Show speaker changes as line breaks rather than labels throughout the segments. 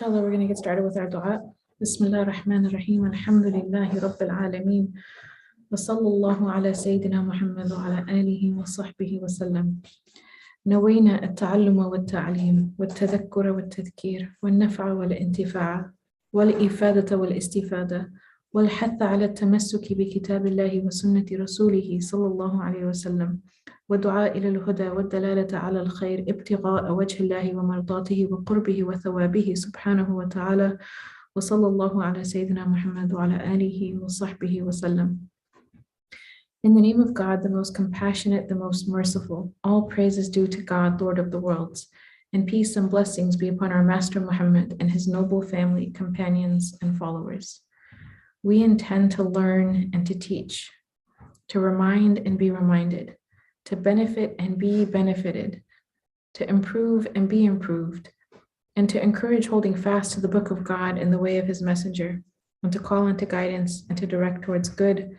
Inshallah, we're going to get started with our dua. Bismillah ar-Rahman ar-Rahim. Alhamdulillahi Rabbil Alameen. Wa sallallahu ala Sayyidina Muhammad wa ala alihi wa sahbihi wa sallam. نوينا التعلم والتعليم والتذكر والتذكير والنفع والانتفاع والإفادة والاستفادة والحث على التمسك بكتاب الله وسنة رسوله صلى الله عليه وسلم والدعاء إلى الهدى والدلالة على الخير ابتغاء وجه الله ومرضاته وقربه وثوابه سبحانه وتعالى وصلى الله على سيدنا محمد وعلى آله وصحبه وسلم. In the name of God, the most compassionate, the most merciful, all praise is due to God, Lord of the worlds, and peace and blessings be upon our Master Muhammad and his noble family, companions, and followers. We intend to learn and to teach, to remind and be reminded, to benefit and be benefited, to improve and be improved, and to encourage holding fast to the book of God and the way of his messenger, and to call into guidance and to direct towards good,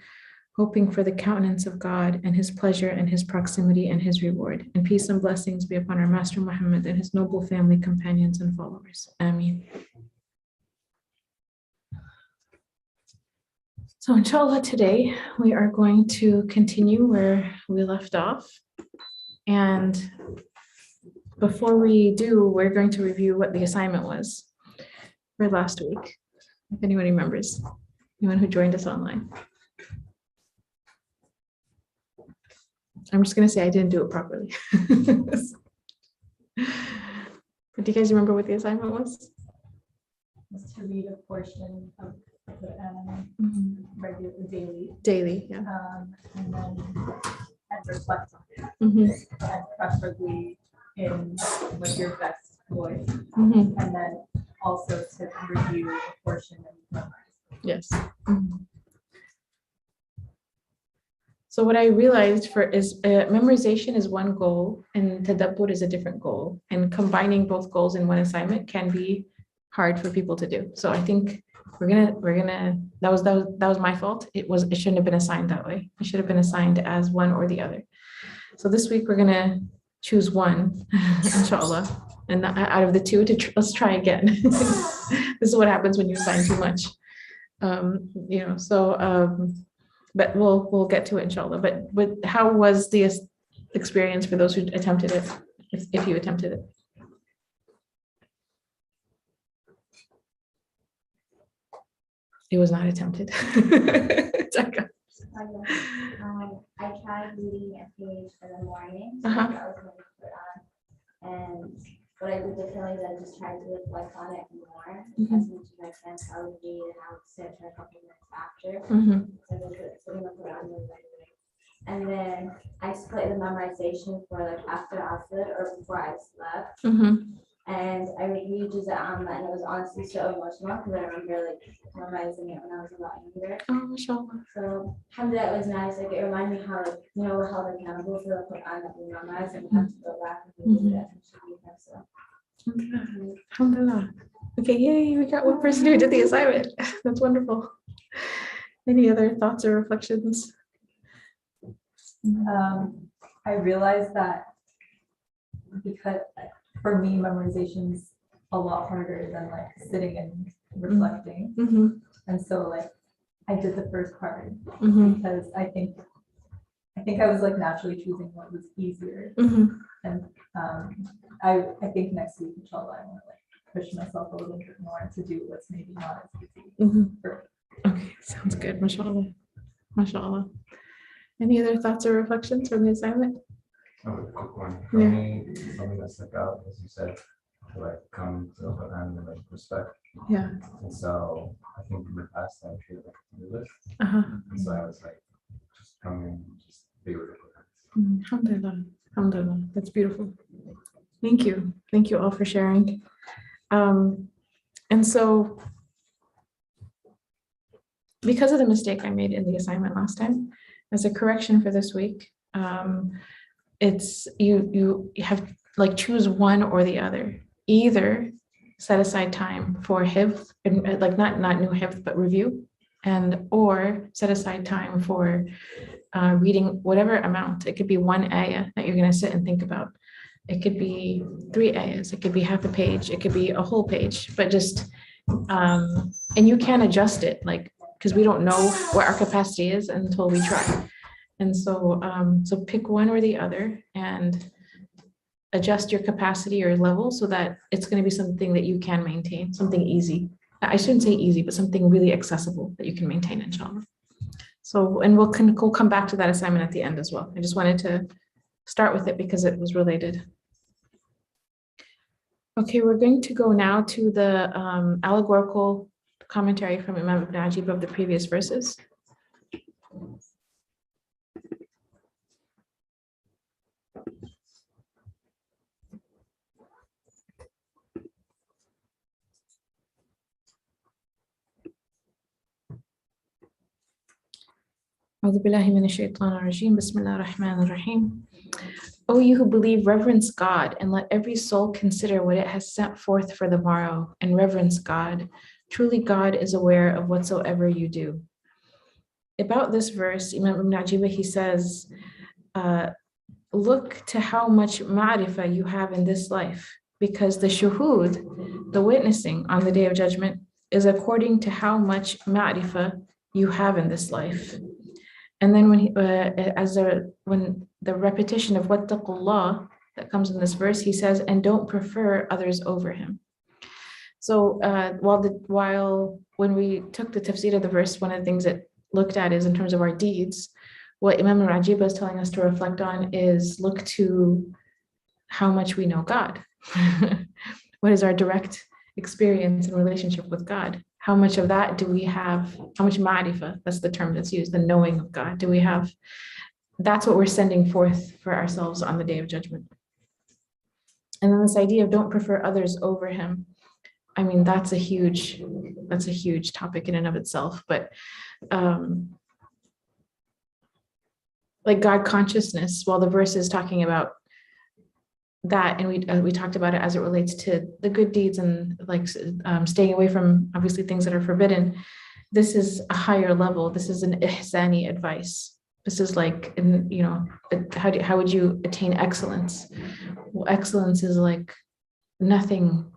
hoping for the countenance of God and his pleasure and his proximity and his reward. And peace and blessings be upon our Master Muhammad and his noble family, companions, and followers. Ameen. So inshallah, today we are going to continue where we left off. And before we do, we're going to review what the assignment was for last week, if anyone remembers, anyone who joined us online. I'm just going to say I didn't do it properly. But do you guys remember what the assignment was?
Was to read a portion of the regular daily.
Daily, yeah.
And then reflect on it.
Mm-hmm.
And preferably in like your best voice.
Mm-hmm.
And then also to review a portion and memorize.
Yes. Mm-hmm. So what I realized is memorization is one goal and tadabbur is a different goal. And combining both goals in one assignment can be hard for people to do. So I think that was my fault. It shouldn't have been assigned that way. It should have been assigned as one or the other. So this week we're gonna choose one, inshallah. And out of the two, let's try again. This is what happens when you assign too much. But we'll get to it, inshallah. But how was the experience for those who attempted it, if you attempted it? It was not attempted.
I tried reading a page for the morning, so
Uh-huh.
that was what I put on. And what I did differently is I just tried to reflect on it more as much as I can. So I would read and I would sit for a couple minutes after. So I was sitting up around me right away. And then I split the memorization for like after Asr or before I slept. And I would read Juz'a Amma, and it was honestly so emotional because I remember like memorizing it when I was a lot younger.
Oh, mashallah.
So alhamdulillah, it was nice. Like it reminded me how we're held accountable for the Qur'an that we memorize, and we have to go back and read it. So.
Alhamdulillah. Okay, yay, we got one person who did the assignment. That's wonderful. Any other thoughts or reflections?
I realized that because for me, memorization is a lot harder than like sitting and reflecting. And so like I did the first part because I think I was like naturally choosing what was easier. And I think next week, inshallah, I want to like push myself a little bit more to do what's maybe not as easy.
Okay, sounds good, mashallah. Mashallah. Any other thoughts or reflections from the assignment?
Oh, a quick one. For me, something that stuck out, as you said, to like come to the Quran and like respect.
Yeah.
And so I think in the past I treated like a to-do list. And so I was like, just come in, just be with the Quran.
Alhamdulillah. Alhamdulillah. That's beautiful. Thank you. Thank you all for sharing. And so because of the mistake I made in the assignment last time, as a correction for this week, it's you have like choose one or the other. Either set aside time for hifz, like not new hifz but review, or set aside time for reading whatever amount. It could be one ayah that you're going to sit and think about. It could be 3 ayahs, it could be half a page, it could be a whole page, but just, and you can adjust it, like, because we don't know what our capacity is until we try. And so, so pick one or the other and adjust your capacity or level so that it's going to be something that you can maintain, something easy. I shouldn't say easy, but something really accessible that you can maintain, inshallah. So, and we'll come back to that assignment at the end as well. I just wanted to start with it because it was related. Okay, we're going to go now to the allegorical commentary from Imam Ibn Ajib of the previous verses. أعوذ بالله من الشيطان الرجيم بسم الله الرحمن الرحيم. O you who believe, reverence God, and let every soul consider what it has sent forth for the morrow, and reverence God. Truly God is aware of whatsoever you do. About this verse, Imam Ibn Ajib, he says, look to how much ma'rifah you have in this life, because the shuhud, the witnessing on the Day of Judgment, is according to how much ma'rifah you have in this life. And then when when the repetition of wattaqullah that comes in this verse, he says, and don't prefer others over him. So while when we took the tafsir of the verse, one of the things that looked at is in terms of our deeds, what Imam Ajib is telling us to reflect on is look to how much we know God. What is our direct experience and relationship with God? How much of that do we have? How much ma'rifah, that's the term that's used, the knowing of God, do we have? That's what we're sending forth for ourselves on the Day of Judgment. And then this idea of don't prefer others over him. I mean, that's a huge topic in and of itself, but like God consciousness, while the verse is talking about that, and we talked about it as it relates to the good deeds and like staying away from obviously things that are forbidden. This is a higher level. This is an ihsani advice. This is like, you know, how would you attain excellence? Well, excellence is like nothing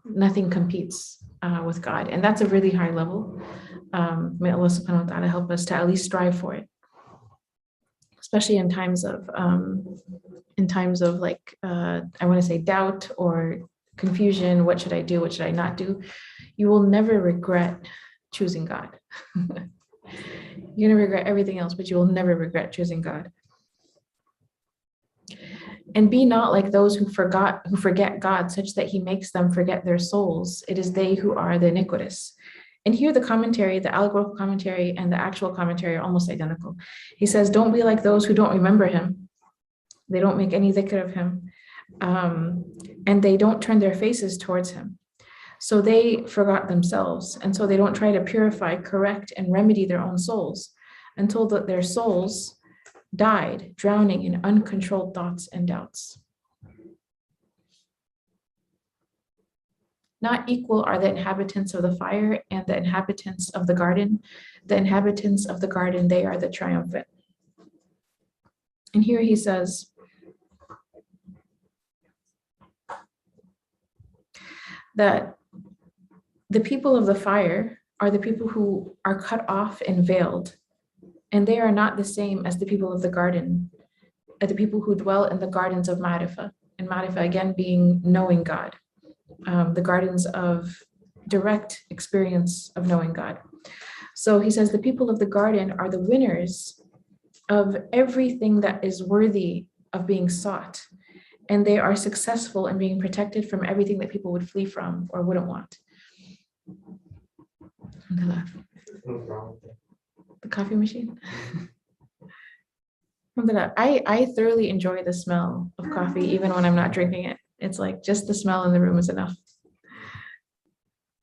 competes with God, and that's a really high level. May Allah subhanahu wa ta'ala help us to at least strive for it, especially in times of like, I want to say doubt or confusion. What should I do? What should I not do? You will never regret choosing God. You're going to regret everything else, but you will never regret choosing God. And be not like those who forget God, such that he makes them forget their souls. It is they who are the iniquitous. And here the commentary, the allegorical commentary and the actual commentary are almost identical. He says, don't be like those who don't remember him. They don't make any dhikr of him. And they don't turn their faces towards him. So they forgot themselves. And so they don't try to purify, correct, and remedy their own souls until their souls died, drowning in uncontrolled thoughts and doubts. Not equal are the inhabitants of the fire and the inhabitants of the garden. The inhabitants of the garden, they are the triumphant. And here he says, that the people of the fire are the people who are cut off and veiled, and they are not the same as the people of the garden, the people who dwell in the gardens of ma'rifah, and ma'rifah again being knowing God, the gardens of direct experience of knowing God. So he says the people of the garden are the winners of everything that is worthy of being sought, and they are successful in being protected from everything that people would flee from or wouldn't want. The coffee machine. I thoroughly enjoy the smell of coffee, even when I'm not drinking it. It's like just the smell in the room is enough.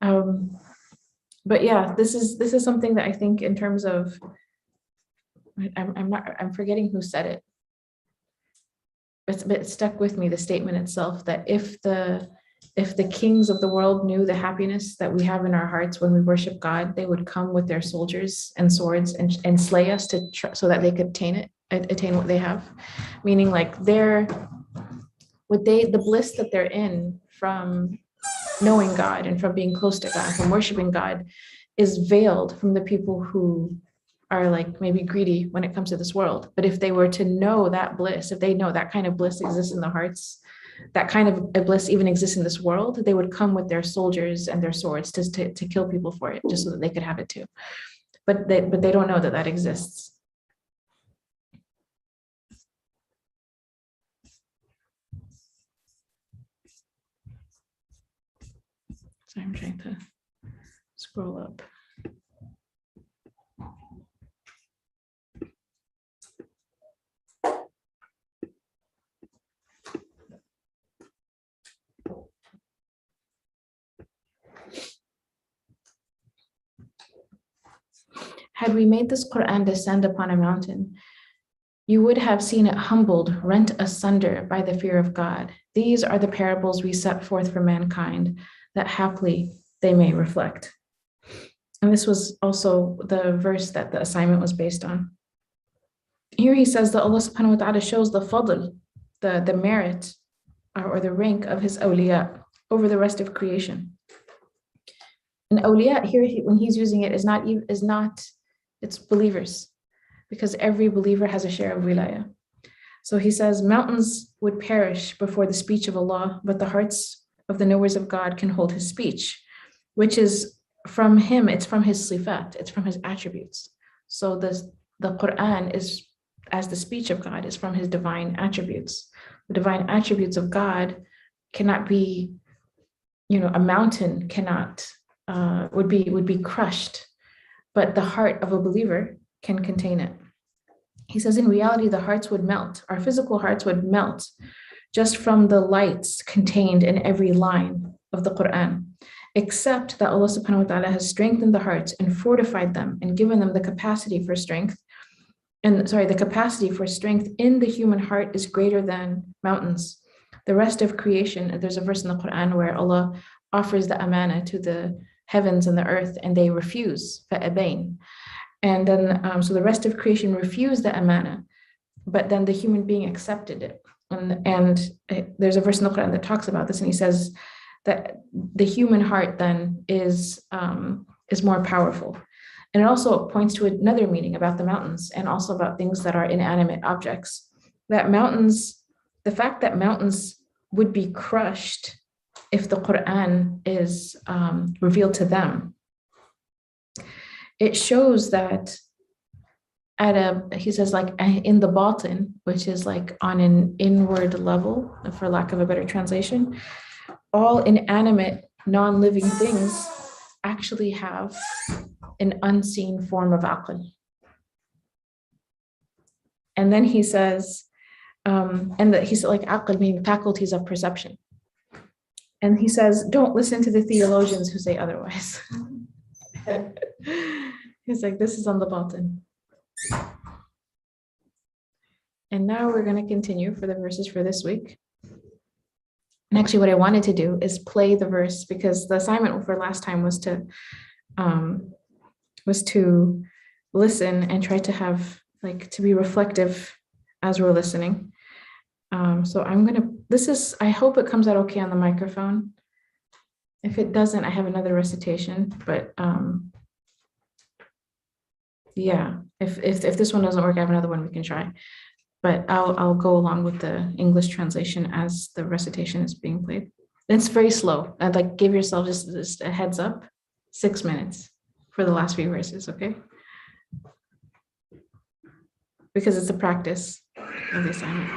But yeah, this is something that I think in terms of, I'm forgetting who said it. It stuck with me, the statement itself, that if the kings of the world knew the happiness that we have in our hearts when we worship God, they would come with their soldiers and swords and slay us so that they could attain what they have. Meaning like the bliss that they're in from knowing God and from being close to God, from worshiping God, is veiled from the people who are like maybe greedy when it comes to this world. But if they were to know that bliss, if they know that kind of bliss exists in the hearts, that kind of a bliss even exists in this world, they would come with their soldiers and their swords to kill people for it, just so that they could have it too. But they don't know that that exists. So I'm trying to scroll up. Had we made this Quran descend upon a mountain, you would have seen it humbled, rent asunder by the fear of God. These are the parables we set forth for mankind, that haply they may reflect. And this was also the verse that the assignment was based on. Here he says that Allah subhanahu wa ta'ala shows the fadl, the merit or the rank of his awliya over the rest of creation. And awliya here, when he's using it, is not, it's believers, because every believer has a share of wilayah. So he says, mountains would perish before the speech of Allah, but the hearts of the knowers of God can hold his speech, which is from him, it's from his sifat, it's from his attributes. So the Quran is, as the speech of God, is from his divine attributes. The divine attributes of God cannot be, a mountain cannot, would be crushed, but the heart of a believer can contain it. He says, in reality, the hearts would melt. Our physical hearts would melt just from the lights contained in every line of the Quran, except that Allah subhanahu wa ta'ala has strengthened the hearts and fortified them and given them the capacity for strength. The capacity for strength in the human heart is greater than mountains. The rest of creation, there's a verse in the Quran where Allah offers the amana to the heavens and the earth, and they refuse, فَأَبَيْنَ. And then, so the rest of creation refused the amana, but then the human being accepted it. And there's a verse in the Quran that talks about this, and he says that the human heart then is more powerful. And it also points to another meaning about the mountains and also about things that are inanimate objects. That mountains, the fact that mountains would be crushed if the Quran is revealed to them, it shows that he says, like in the batin, which is like on an inward level, for lack of a better translation, all inanimate, non-living things actually have an unseen form of aql. And then he says, he said, like aql meaning faculties of perception. And he says, don't listen to the theologians who say otherwise. He's like, this is on the batin. And now we're going to continue for the verses for this week. And actually what I wanted to do is play the verse, because the assignment for last time was to listen and try to have, like, to be reflective as we're listening. So I hope it comes out okay on the microphone. If it doesn't, I have another recitation, but yeah, if this one doesn't work, I have another one we can try. But I'll go along with the English translation as the recitation is being played. It's very slow. I'd like give yourself just a heads up, 6 minutes for the last few verses, okay? Because it's a practice of the assignment.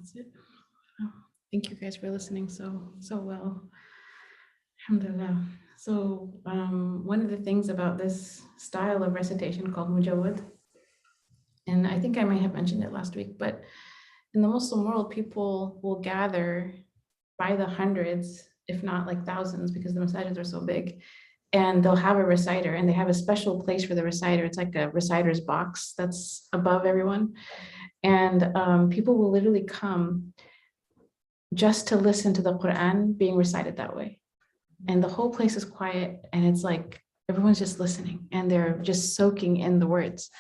That's it. Thank you guys for listening so well. Alhamdulillah. So one of the things about this style of recitation called mujawwad, and I think I might have mentioned it last week, but in the Muslim world, people will gather by the hundreds, if not like thousands, because the masajids are so big, and they'll have a reciter, and they have a special place for the reciter. It's like a reciter's box that's above everyone. And people will literally come just to listen to the Qur'an being recited that way. And the whole place is quiet, and it's like everyone's just listening, and they're just soaking in the words.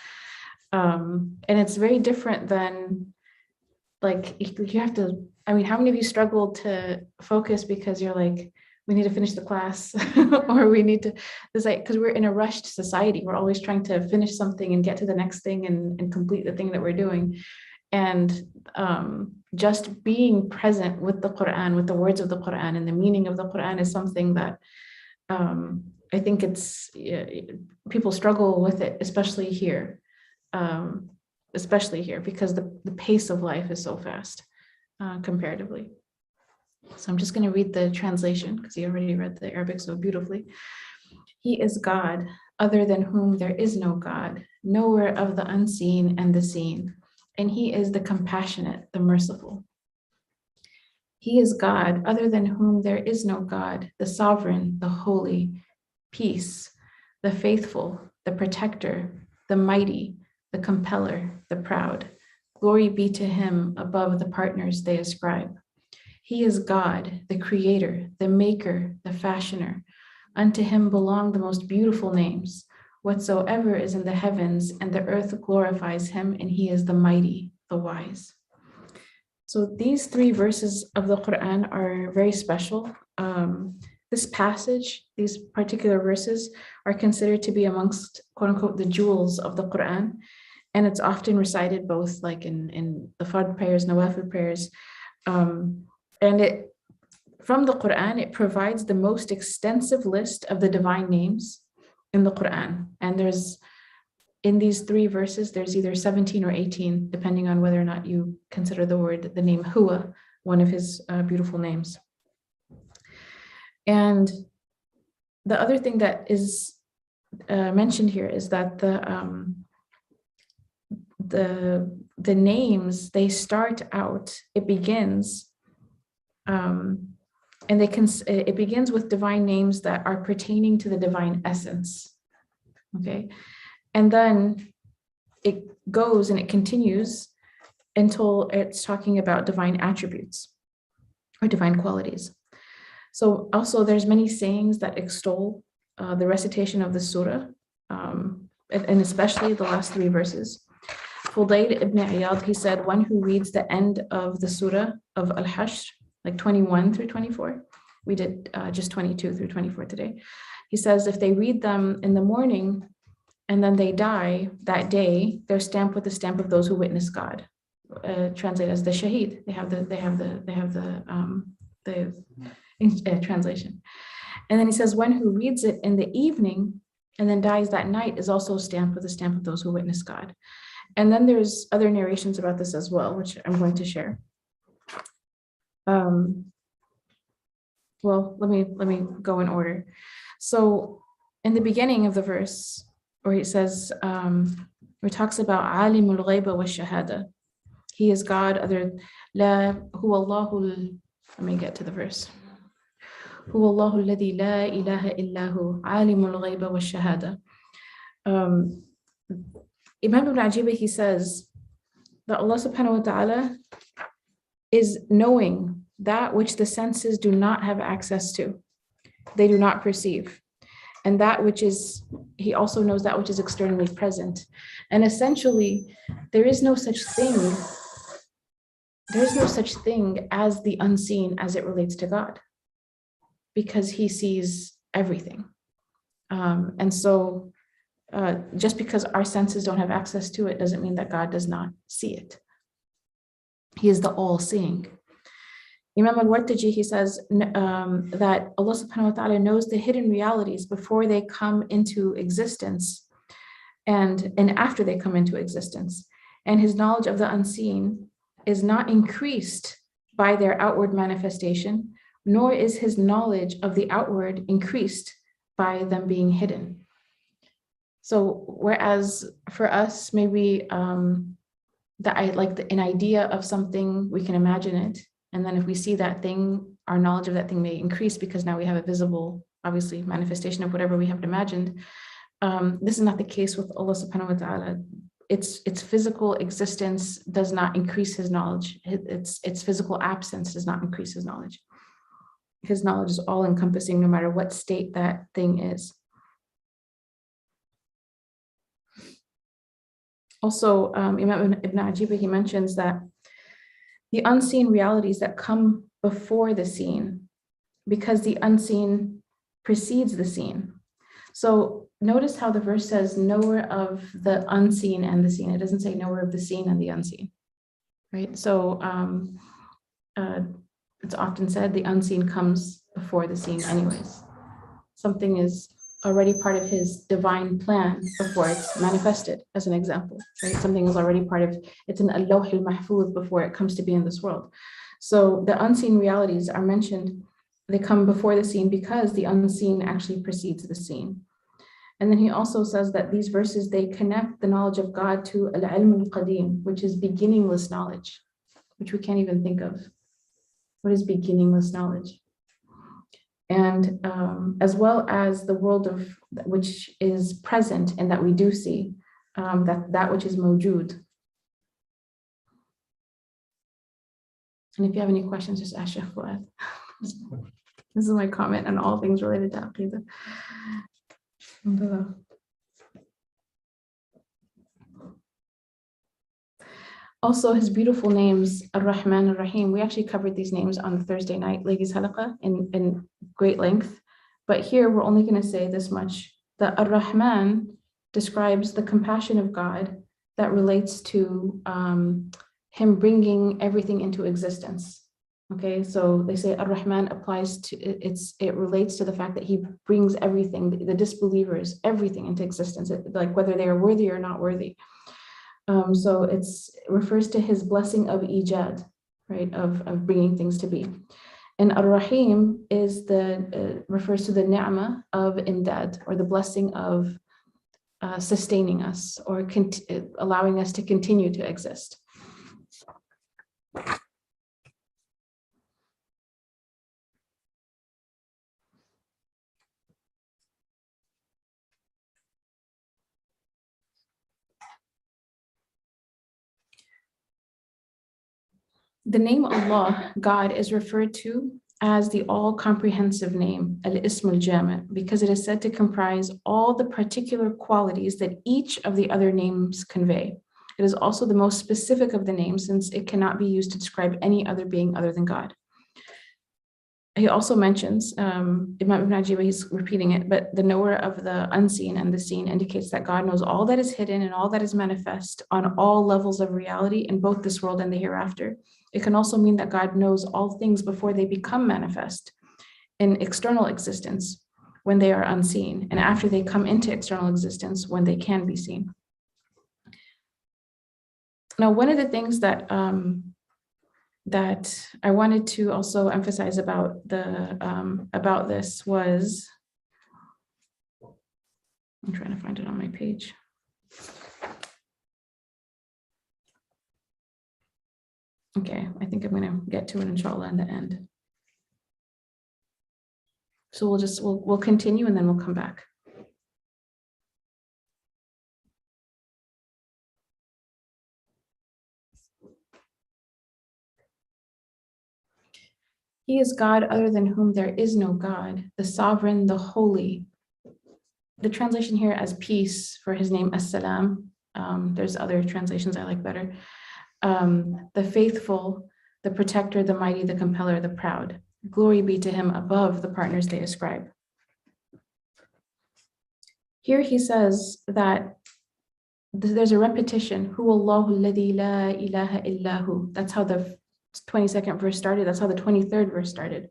And it's very different than, like, you have to, I mean, how many of you struggled to focus because you're like, we need to finish the class or we need to, it's like, because we're in a rushed society. We're always trying to finish something and get to the next thing and complete the thing that we're doing. And just being present with the Qur'an, with the words of the Qur'an and the meaning of the Qur'an is something that I think people struggle with it, especially here, because the pace of life is so fast comparatively. So I'm just going to read the translation because he already read the Arabic so beautifully. He is God, other than whom there is no God, knower of the unseen and the seen, and he is the compassionate, the merciful. He is God, other than whom there is no God, the sovereign, the holy, peace, the faithful, the protector, the mighty, the compeller, the proud. Glory be to him above the partners they ascribe. He is God, the creator, the maker, the fashioner. Unto him belong the most beautiful names. Whatsoever is in the heavens and the earth glorifies him, and he is the mighty, the wise. So these 3 verses of the Quran are very special. This passage, these particular verses are considered to be amongst, quote unquote, the jewels of the Quran. And it's often recited both like in the Fard prayers, Nawafil prayers. And from the Quran, it provides the most extensive list of the divine names in the Quran. And in these 3 verses, there's either 17 or 18, depending on whether or not you consider the name Huwa, one of his beautiful names. And the other thing that is mentioned here is that the names, they start out, it begins, and it begins with divine names that are pertaining to the divine essence. Okay. And then it goes and it continues until it's talking about divine attributes or divine qualities. So also there's many sayings that extol the recitation of the surah, and especially the last 3 verses. Fudayl ibn Iyad, he said, one who reads the end of the surah of Al Hashr, like 21 through 24, we did just 22 through 24 today. He says if they read them in the morning and then they die that day, they're stamped with the stamp of those who witness God. Translated as the shaheed. They have the translation. And then he says, one who reads it in the evening and then dies that night is also stamped with the stamp of those who witness God. And then there's other narrations about this as well, which I'm going to share. Well, let me go in order. So in the beginning of the verse, where he says, where it talks about Alimul Ghaiba wa Shahada. He is God, other la huwa Allahu. Let me get to the verse. Huwa Allahu alladhi la ilaha illahu alimul ghaiba wa shahada. Imam Ibn Ajiba, he says that Allah subhanahu wa ta'ala is knowing that which the senses do not have access to. They do not perceive. And that which is, he also knows that which is externally present. And essentially, there is no such thing as the unseen as it relates to God, because he sees everything. And so just because our senses don't have access to it doesn't mean that God does not see it. He is the all-seeing. Imam al-Wartaji, he says that Allah subhanahu wa ta'ala knows the hidden realities before they come into existence and after they come into existence. And his knowledge of the unseen is not increased by their outward manifestation, nor is his knowledge of the outward increased by them being hidden. So whereas for us, maybe an idea of something, we can imagine it. And then if we see that thing, our knowledge of that thing may increase because now we have a visible, obviously, manifestation of whatever we have imagined. This is not the case with Allah subhanahu wa ta'ala. Its physical existence does not increase his knowledge. Its physical absence does not increase his knowledge. His knowledge is all encompassing no matter what state that thing is. Also, Imam Ibn Ajiba, he mentions that the unseen realities that come before the seen, because the unseen precedes the seen. So notice how the verse says knower of the unseen and the seen. It doesn't say knower of the seen and the unseen. right? So it's often said the unseen comes before the seen anyways. Something is already part of his divine plan before it's manifested, as an example, right? Something is already part of, it's an al-lawh al-mahfuz before it comes to be in this world. So the unseen realities are mentioned, they come before the seen because the unseen actually precedes the seen. And then he also says that these verses, they connect the knowledge of God to al-ilm al-qadim, which is beginningless knowledge, which we can't even think of. What is beginningless knowledge? And as well as the world of which is present and that we do see, that which is mawjood. And if you have any questions, just ask Shaykh Fuad. This is my comment on all things related to Aqidah. Alhamdulillah. Also, his beautiful names, Ar-Rahman, Ar-Rahim. We actually covered these names on the Thursday night ladies halaqah in great length. But here we're only going to say this much. The Ar-Rahman describes the compassion of God that relates to him bringing everything into existence. Okay, so they say Ar-Rahman applies to, it relates to the fact that he brings everything, the disbelievers, everything into existence, like whether they are worthy or not worthy. So it refers to his blessing of ijad, right, of bringing things to be. And Ar-Rahim is refers to the ni'mah of imdad, or the blessing of sustaining us, or allowing us to continue to exist. The name Allah, God, is referred to as the all-comprehensive name, al-ism al-jami', because it is said to comprise all the particular qualities that each of the other names convey. It is also the most specific of the names, since it cannot be used to describe any other being other than God. He also mentions, Imam Ibn Ajib, he's repeating it, but the knower of the unseen and the seen indicates that God knows all that is hidden and all that is manifest on all levels of reality in both this world and the hereafter. It can also mean that God knows all things before they become manifest in external existence when they are unseen, and after they come into external existence when they can be seen. Now, one of the things that that I wanted to also emphasize about this was, I'm trying to find it on my page. Okay, I think I'm going to get to it inshallah in the end. So we'll continue and then we'll come back. He is God other than whom there is no God, the sovereign, the holy. The translation here as peace for his name, as-salam. There's other translations I like better. The faithful, the protector, the mighty, the compeller, the proud. Glory be to him above the partners they ascribe. Here he says that there's a repetition, Hu Allahu alladhi la ilaha illahu. That's how the 22nd verse started. That's how the 23rd verse started.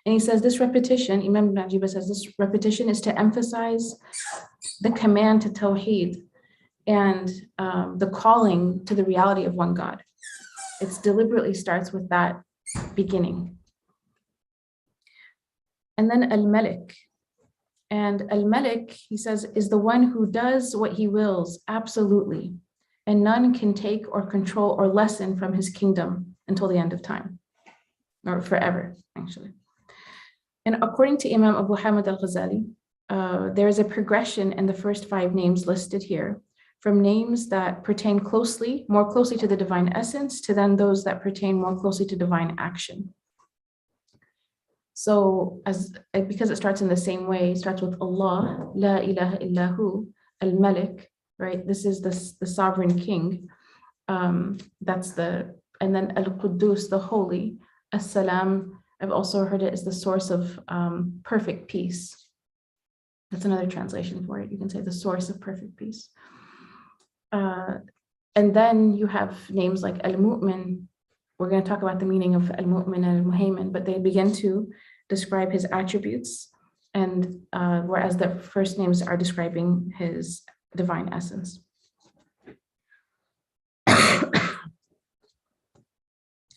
And he says this repetition, Imam Ibn Ajib says this repetition is to emphasize the command to Tawheed and the calling to the reality of one God. It deliberately starts with that beginning. And then Al-Malik. And Al-Malik, he says, is the one who does what he wills, absolutely. And none can take or control or lessen from his kingdom until the end of time, or forever, actually. And according to Imam Abu Hamid al-Ghazali, there is a progression in the first 5 names listed here, from names that pertain more closely to the divine essence, to then those that pertain more closely to divine action. So because it starts in the same way, it starts with Allah, la ilaha illahu, al-Malik, right? This is the sovereign king. And then al-Quddus, the holy, as-salam. I've also heard it as the source of perfect peace. That's another translation for it. You can say the source of perfect peace. And then you have names like Al-Mu'min. We're going to talk about the meaning of Al-Mu'min and Al-Muhaymin, but they begin to describe his attributes, and whereas the first names are describing his divine essence.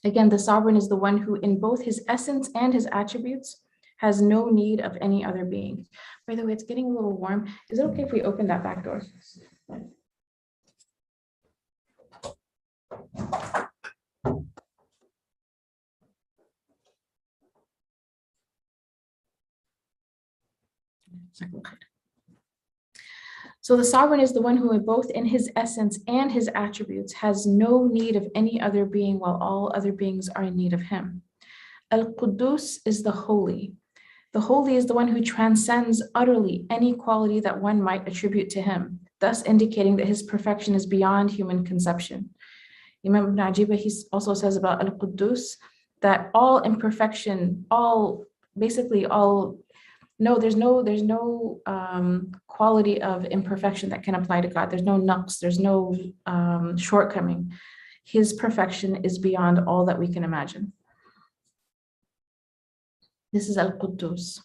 Again, the sovereign is the one who in both his essence and his attributes has no need of any other being. By the way, it's getting a little warm. Is it okay if we open that back door? So the sovereign is the one who both in his essence and his attributes has no need of any other being, while all other beings are in need of him. Al-Quddus is the holy. The holy is the one who transcends utterly any quality that one might attribute to him, thus indicating that his perfection is beyond human conception. Imam Ibn Ajiba, he also says about Al-Quddus that all imperfection, there's no quality of imperfection that can apply to God. There's no naqs, there's no shortcoming. His perfection is beyond all that we can imagine. This is Al-Quddus.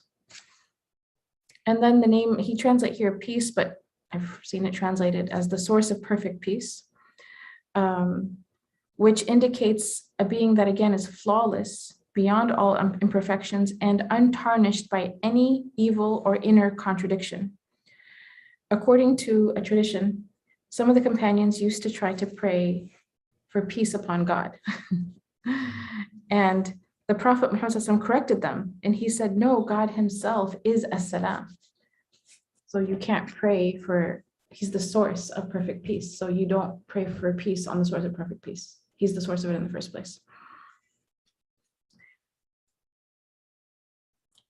And then the name, he translates here peace, but I've seen it translated as the source of perfect peace, which indicates a being that again is flawless, beyond all imperfections, and untarnished by any evil or inner contradiction. According to a tradition, some of the companions used to try to pray for peace upon God. And the Prophet Muhammad ﷺ corrected them, and he said, no, God himself is as-salam. So you can't pray for, he's the source of perfect peace. So you don't pray for peace on the source of perfect peace. He's the source of it in the first place.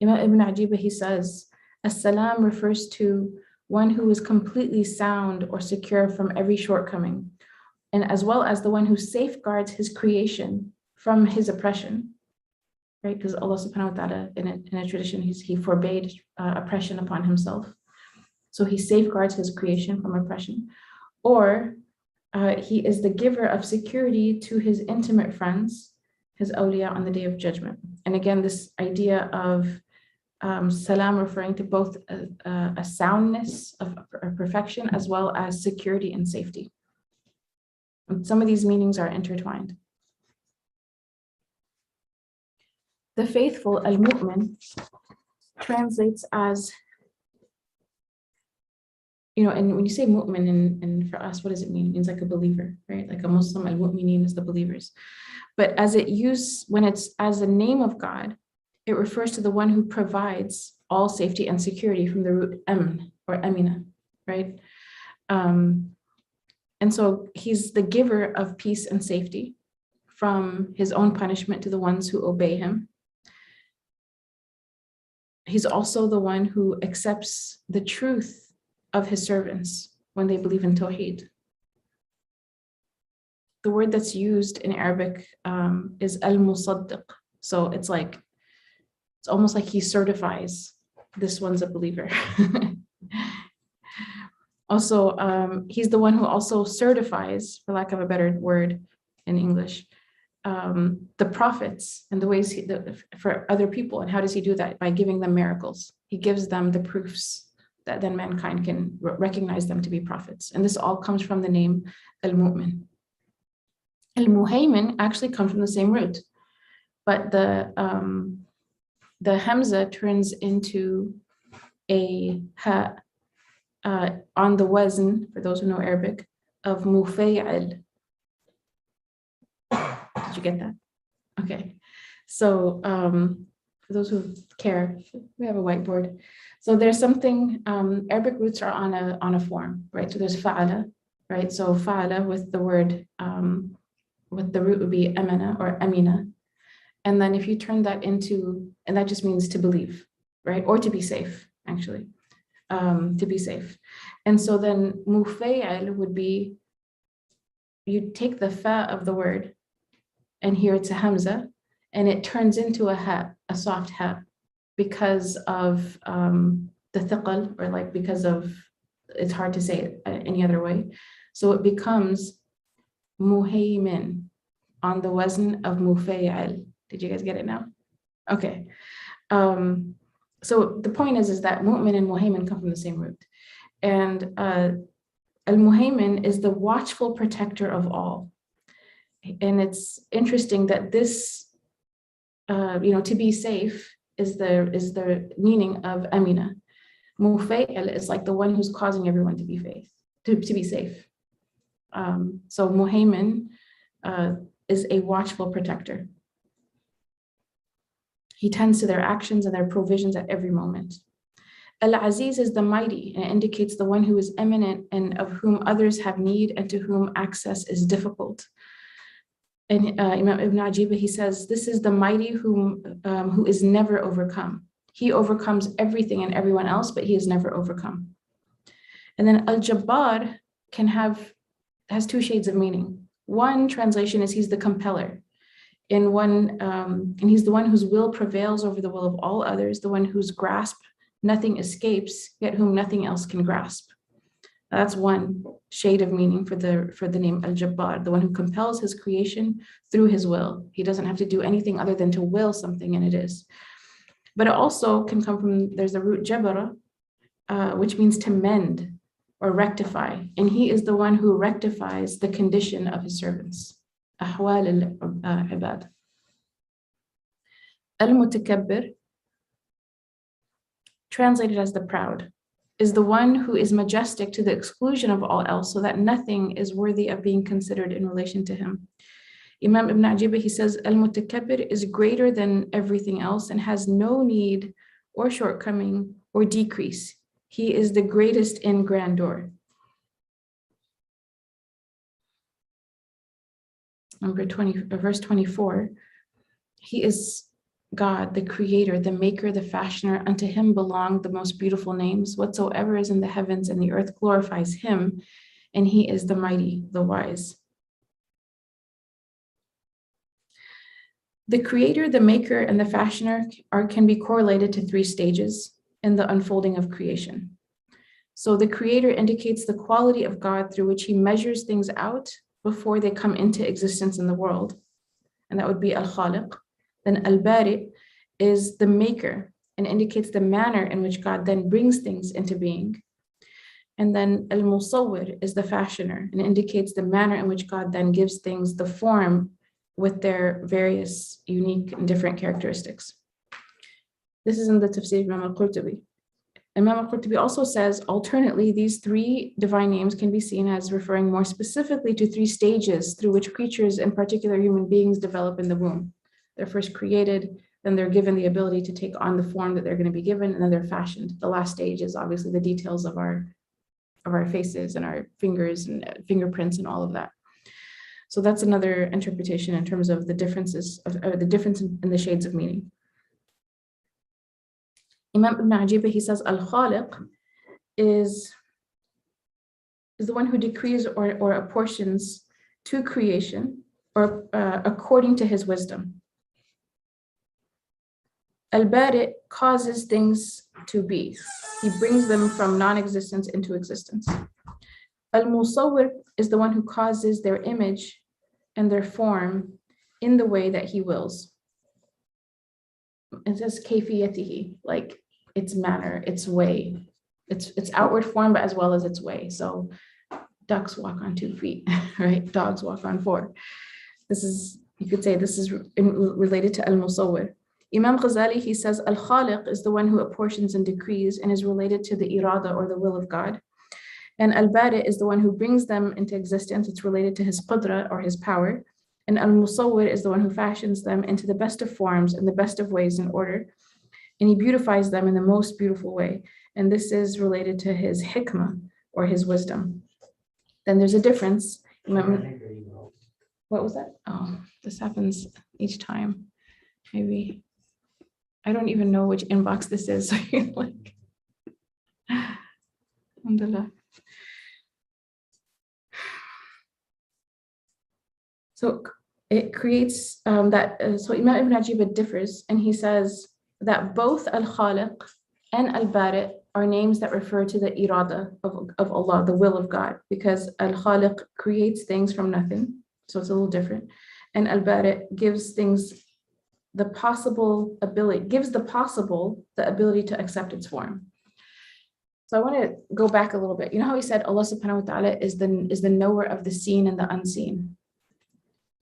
Imam Ibn Ajiba, he says, as-salam refers to one who is completely sound or secure from every shortcoming, and as well as the one who safeguards his creation from his oppression, right? Because Allah subhanahu wa ta'ala, in a tradition, he forbade oppression upon himself. So he safeguards his creation from oppression. Or he is the giver of security to his intimate friends, his awliya, on the day of judgment. And again, this idea of salam referring to both a soundness of perfection as well as security and safety. And some of these meanings are intertwined. The faithful, al-mu'min, translates as, and when you say mu'min, and for us, what does it mean? It means like a believer, right? Like a Muslim, al-mu'minin is the believers. But when it's as a name of God, it refers to the one who provides all safety and security from the root amn or amina, right? And so he's the giver of peace and safety from his own punishment to the ones who obey him. He's also the one who accepts the truth of his servants when they believe in Tawheed. The word that's used in Arabic is al-musaddiq. So it's almost like he certifies this one's a believer. Also, he's the one who also certifies, for lack of a better word in English, the prophets and the ways for other people. And how does he do that? By giving them miracles. He gives them the proofs that then mankind can recognize them to be prophets. And this all comes from the name al-mu'min. Al-muhaymin actually comes from the same root, but the hamza turns into a ha on the wazn, for those who know Arabic, of mufay'al. Did you get that? Okay. So for those who care, we have a whiteboard. So there's something, Arabic roots are on a form, right? So there's fa'ala, right? So fa'ala with the word, with the root would be amana or amina. And then if you turn that into, and that just means to believe, right? Or to be safe, actually, to be safe. And so then mufay'al would be, you take the fa of the word, and here it's a hamza, and it turns into a ha, a soft ha, because of the thiqal, or because of, it's hard to say it any other way. So it becomes muhaymin on the wazn of mufay'al. Did you guys get it now? Okay. So the point is that mu'min and muhaymin come from the same root. And al-muhaymin is the watchful protector of all. And it's interesting that this, to be safe is the meaning of amina. Mufay'al is like the one who's causing everyone to be safe. So muhaymin is a watchful protector. He tends to their actions and their provisions at every moment. Al-Aziz is the mighty, and it indicates the one who is eminent and of whom others have need and to whom access is difficult. And Imam Ibn Ajiba, he says, this is the mighty who is never overcome. He overcomes everything and everyone else, but he is never overcome. And then Al-Jabbar has two shades of meaning. One translation is he's the compeller. And he's the one whose will prevails over the will of all others, the one whose grasp nothing escapes, yet whom nothing else can grasp. That's one shade of meaning for the name Al-Jabbar, the one who compels his creation through his will. He doesn't have to do anything other than to will something, and it is. But it also can come from, there's the root jabara, which means to mend or rectify. And he is the one who rectifies the condition of his servants. Ahwal al-ibad. Al-Mutakabbir, translated as the proud, is the one who is majestic to the exclusion of all else, so that nothing is worthy of being considered in relation to him. Imam Ibn Ajiba, he says, Al-Mutakabbir is greater than everything else and has no need or shortcoming or decrease. He is the greatest in grandeur. Verse 24, he is God, the creator, the maker, the fashioner. Unto him belong the most beautiful names. Whatsoever is in the heavens and the earth glorifies him, and he is the mighty, the wise. The creator, the maker, and the fashioner can be correlated to three stages in the unfolding of creation. So the creator indicates the quality of God through which he measures things out before they come into existence in the world. And that would be Al-Khaliq. Then Al-Bari is the maker and indicates the manner in which God then brings things into being. And then Al-Musawwir is the fashioner and indicates the manner in which God then gives things the form with their various unique and different characteristics. This is in the Tafsir of Imam Al-Qurtubi. Imam Al-Qurtubi also says, alternately, these three divine names can be seen as referring more specifically to three stages through which creatures, in particular human beings, develop in the womb. They're first created, then they're given the ability to take on the form that they're going to be given, and then they're fashioned. The last stage is obviously the details of our faces and our fingers and fingerprints and all of that. So that's another interpretation in terms of the differences of the difference in the shades of meaning. Imam Ibn Ajiba, he says, Al-Khaliq is the one who decrees or apportions to creation or according to his wisdom. Al-Bari causes things to be. He brings them from non-existence into existence. Al-Musawwir is the one who causes their image and their form in the way that he wills. It says kayfiyatihi, like its manner, its way, its outward form, but as well as its way. So ducks walk on 2 feet, right? Dogs walk on 4. This is, you could say this is related to Al-Musawwir. Imam Ghazali, he says, Al-Khaliq is the one who apportions and decrees and is related to the irada or the will of God. And Al-Bari is the one who brings them into existence. It's related to his qudra or his power. And Al-Musawwir is the one who fashions them into the best of forms and the best of ways and order. And he beautifies them in the most beautiful way. And this is related to his hikmah or his wisdom. Then there's a difference. What was that? Oh, this happens each time. Maybe. I don't even know which inbox this is. So you're like, alhamdulillah. So it creates that. So Imam Ibn Ajiba differs, and he says that both Al-Khaliq and Al-Bari are names that refer to the irada of Allah, the will of God, because Al-Khaliq creates things from nothing, So it's a little different. And al-bari' gives things the ability to accept its form. So I want to go back a little bit. You know how he said Allah subhanahu wa ta'ala is the knower of the seen and the unseen.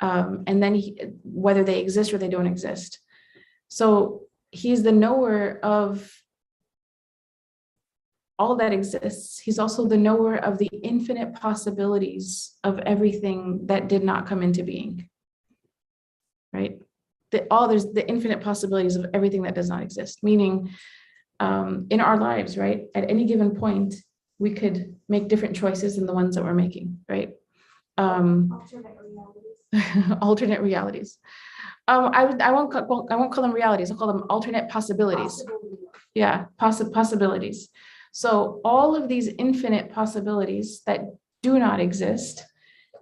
And then whether they exist or they don't exist. So he's the knower of all that exists. He's also the knower of the infinite possibilities of everything that did not come into being. Right? There's the infinite possibilities of everything that does not exist, meaning in our lives, right? At any given point, we could make different choices than the ones that we're making, right? Alternate realities. I won't call them realities. I'll call them alternate possibilities. Yeah, possibilities. So all of these infinite possibilities that do not exist,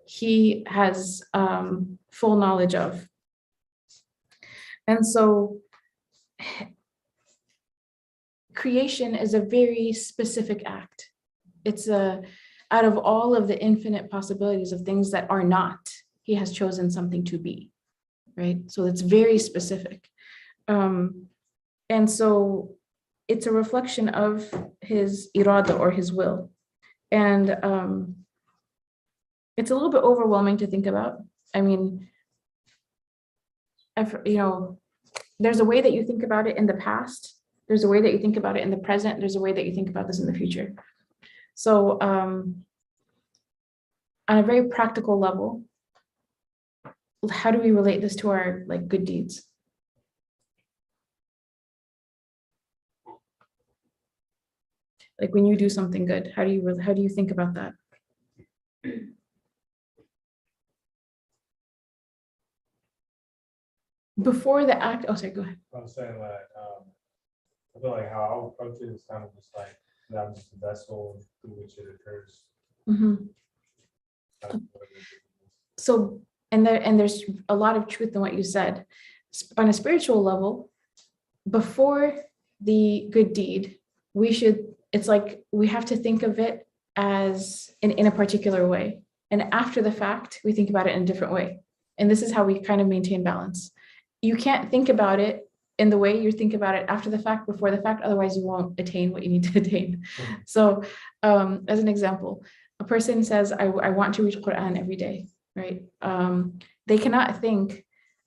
he has full knowledge of. And so creation is a very specific act. It's out of all of the infinite possibilities of things that are not, he has chosen something to be, right? So it's very specific. And so it's a reflection of his irada, or his will. And it's a little bit overwhelming to think about. I mean, there's a way that you think about it in the past. There's a way that you think about it in the present. There's a way that you think about this in the future. So on a very practical level, how do we relate this to our good deeds? Like when you do something good, how do you think about that? Before the act, oh, sorry, go ahead.
I was saying that I feel like how I'll approach it is kind of just like that I'm just the vessel through which it occurs.
Mm-hmm. So, and there's a lot of truth in what you said. On a spiritual level, before the good deed, it's like we have to think of it as in a particular way. And after the fact, we think about it in a different way. And this is how we kind of maintain balance. You can't think about it in the way you think about it after the fact, before the fact, otherwise you won't attain what you need to attain. Mm-hmm. So as an example, a person says, I want to read Qur'an every day, right? They cannot think,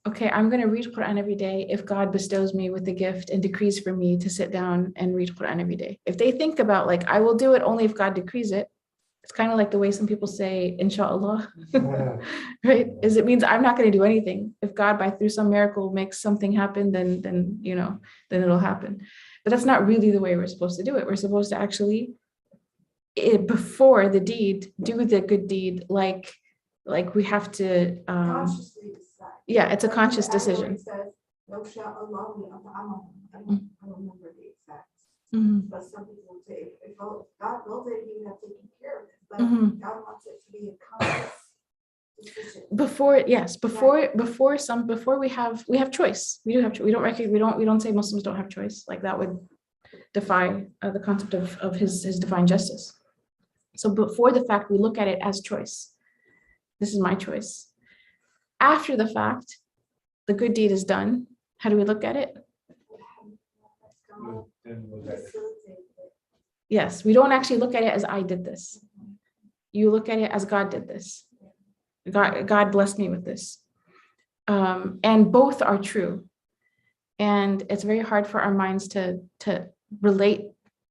okay, I'm going to read Qur'an every day if God bestows me with the gift and decrees for me to sit down and read Qur'an every day. If they think about I will do it only if God decrees it, it's kind of like the way some people say, inshallah, right? It means I'm not going to do anything. If God, through some miracle, makes something happen, then it'll happen. But that's not really the way we're supposed to do it. We're supposed to actually, before the deed, do the good deed, like we have to.
Consciously decide.
Yeah, it's a conscious decision.
It says, I don't remember the exact.
Mm-hmm.
But some people say, if God wills it, he would have taken care of it. But
Mm-hmm.
God wants it to be a conscious decision.
Before we have choice. We do have choice. We don't say Muslims don't have choice. Like that would defy the concept of his divine justice. So before the fact, we look at it as choice. This is my choice. After the fact, the good deed is done. How do we look at it? Yes, we don't actually look at it as I did this. You look at it as God did this. God blessed me with this. And both are true. And it's very hard for our minds to relate,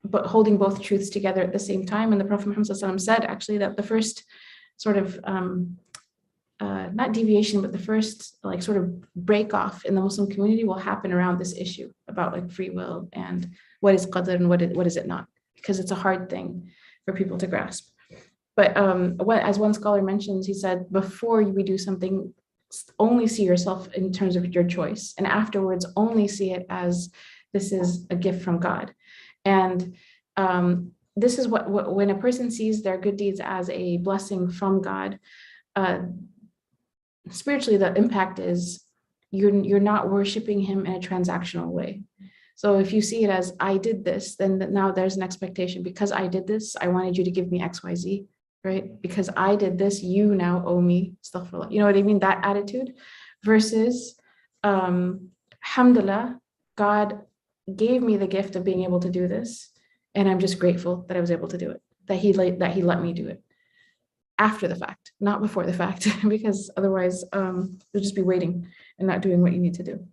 but holding both truths together at the same time. And the Prophet Muhammad ﷺ said actually that the first sort of not deviation, but the first sort of break off in the Muslim community will happen around this issue about free will and what is qadr and what is it not, because it's a hard thing for people to grasp. But as one scholar mentions, he said, before we do something, only see yourself in terms of your choice, and afterwards only see it as this is a gift from God. And this is what when a person sees their good deeds as a blessing from God, spiritually, the impact is you're not worshiping him in a transactional way. So if you see it as I did this, then now there's an expectation, because I did this, I wanted you to give me X, Y, Z. right? Because I did this, you now owe me, astaghfirullah. You know what I mean? That attitude versus, alhamdulillah, God gave me the gift of being able to do this. And I'm just grateful that I was able to do it, that he let me do it after the fact, not before the fact, because otherwise you'll just be waiting and not doing what you need to do.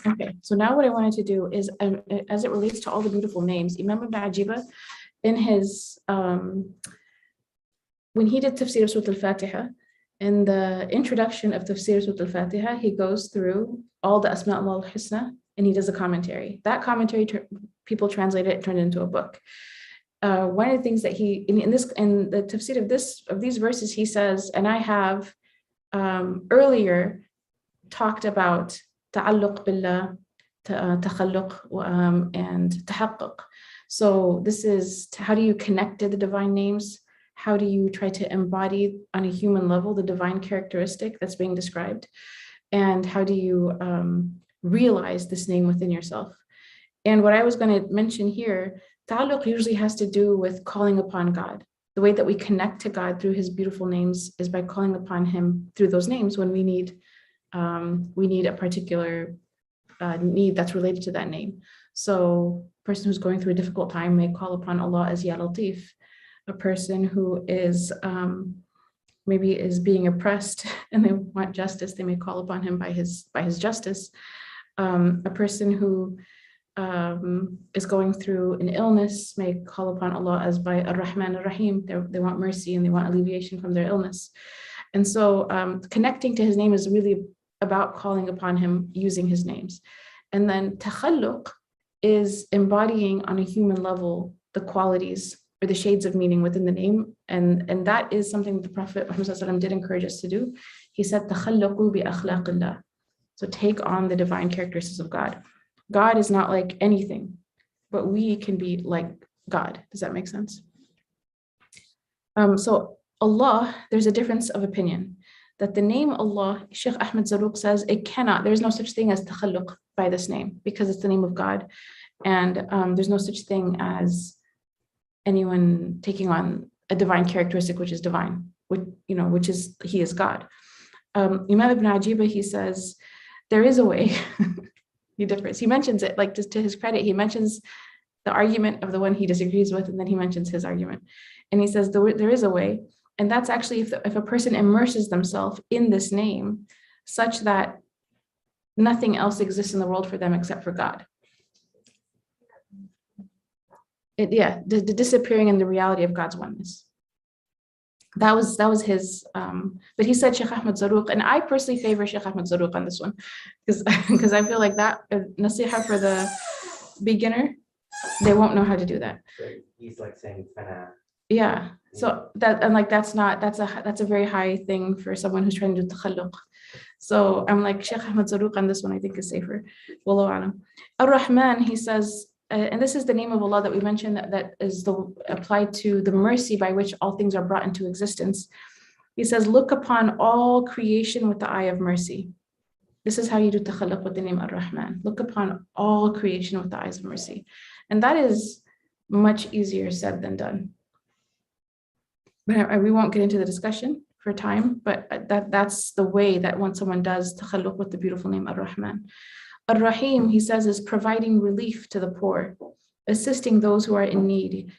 Okay, so now what I wanted to do is, as it relates to all the beautiful names, Imam Ibn Ajiba, in his, when he did Tafsir Surah Al Fatiha, in the introduction of Tafsir Surah Al Fatiha, he goes through all the Asma al Husna and he does a commentary. That commentary, people translate it, turned it into a book. One of the things that he, in the Tafsir of these verses, he says, and I have earlier talked about ta'alluq billah, takhalluq, and tahaqquq. So this is how do you connect to the divine names? How do you try to embody on a human level the divine characteristic that's being described? And how do you realize this name within yourself? And what I was going to mention here, ta'alluq usually has to do with calling upon God. The way that we connect to God through his beautiful names is by calling upon him through those names when we need a particular need that's related to that name. So a person who's going through a difficult time may call upon Allah as Ya Latif. A person who is maybe is being oppressed and they want justice, they may call upon him by his justice. A person who is going through an illness may call upon Allah as by Ar-Rahman Ar-Rahim. They want mercy and they want alleviation from their illness. And so connecting to his name is really about calling upon him using his names. And then takhalluq is embodying on a human level the qualities or the shades of meaning within the name. And that is something the Prophet Muhammad did encourage us to do. He said, takhallaqu bi akhlaqillah. So take on the divine characteristics of God. God is not like anything, but we can be like God. Does that make sense? So Allah, there's a difference of opinion that the name Allah, Shaykh Ahmed Zarruq says, there's no such thing as takhalluq by this name because it's the name of God. And there's no such thing as anyone taking on a divine characteristic, which is divine, which is, he is God. Imam Ibn Ajiba, he says, there is a way. He differs. He mentions it, like just to his credit, he mentions the argument of the one he disagrees with, and then he mentions his argument. And he says there is a way. And that's actually if a person immerses themselves in this name such that nothing else exists in the world for them except for God. The disappearing in the reality of God's oneness. That was his, but he said Shaykh Ahmed Zarruq, and I personally favor Shaykh Ahmed Zarruq on this one, because I feel like that nasiha for the beginner, they won't know how to do that.
So he's like saying fana.
Yeah, so that's a very high thing for someone who's trying to do takhalluq. So I'm like Shaykh Ahmed Zarruq on this one, I think is safer. Wallahu alam. Ar-Rahman, he says, and this is the name of Allah that we mentioned that is applied to the mercy by which all things are brought into existence. He says, look upon all creation with the eye of mercy. This is how you do takhalluq with the name Ar-Rahman. Look upon all creation with the eyes of mercy. And that is much easier said than done. But we won't get into the discussion for time, but that's the way that when someone does takhalluq with the beautiful name Ar-Rahman. Ar-Rahim, he says, is providing relief to the poor, assisting those who are in need,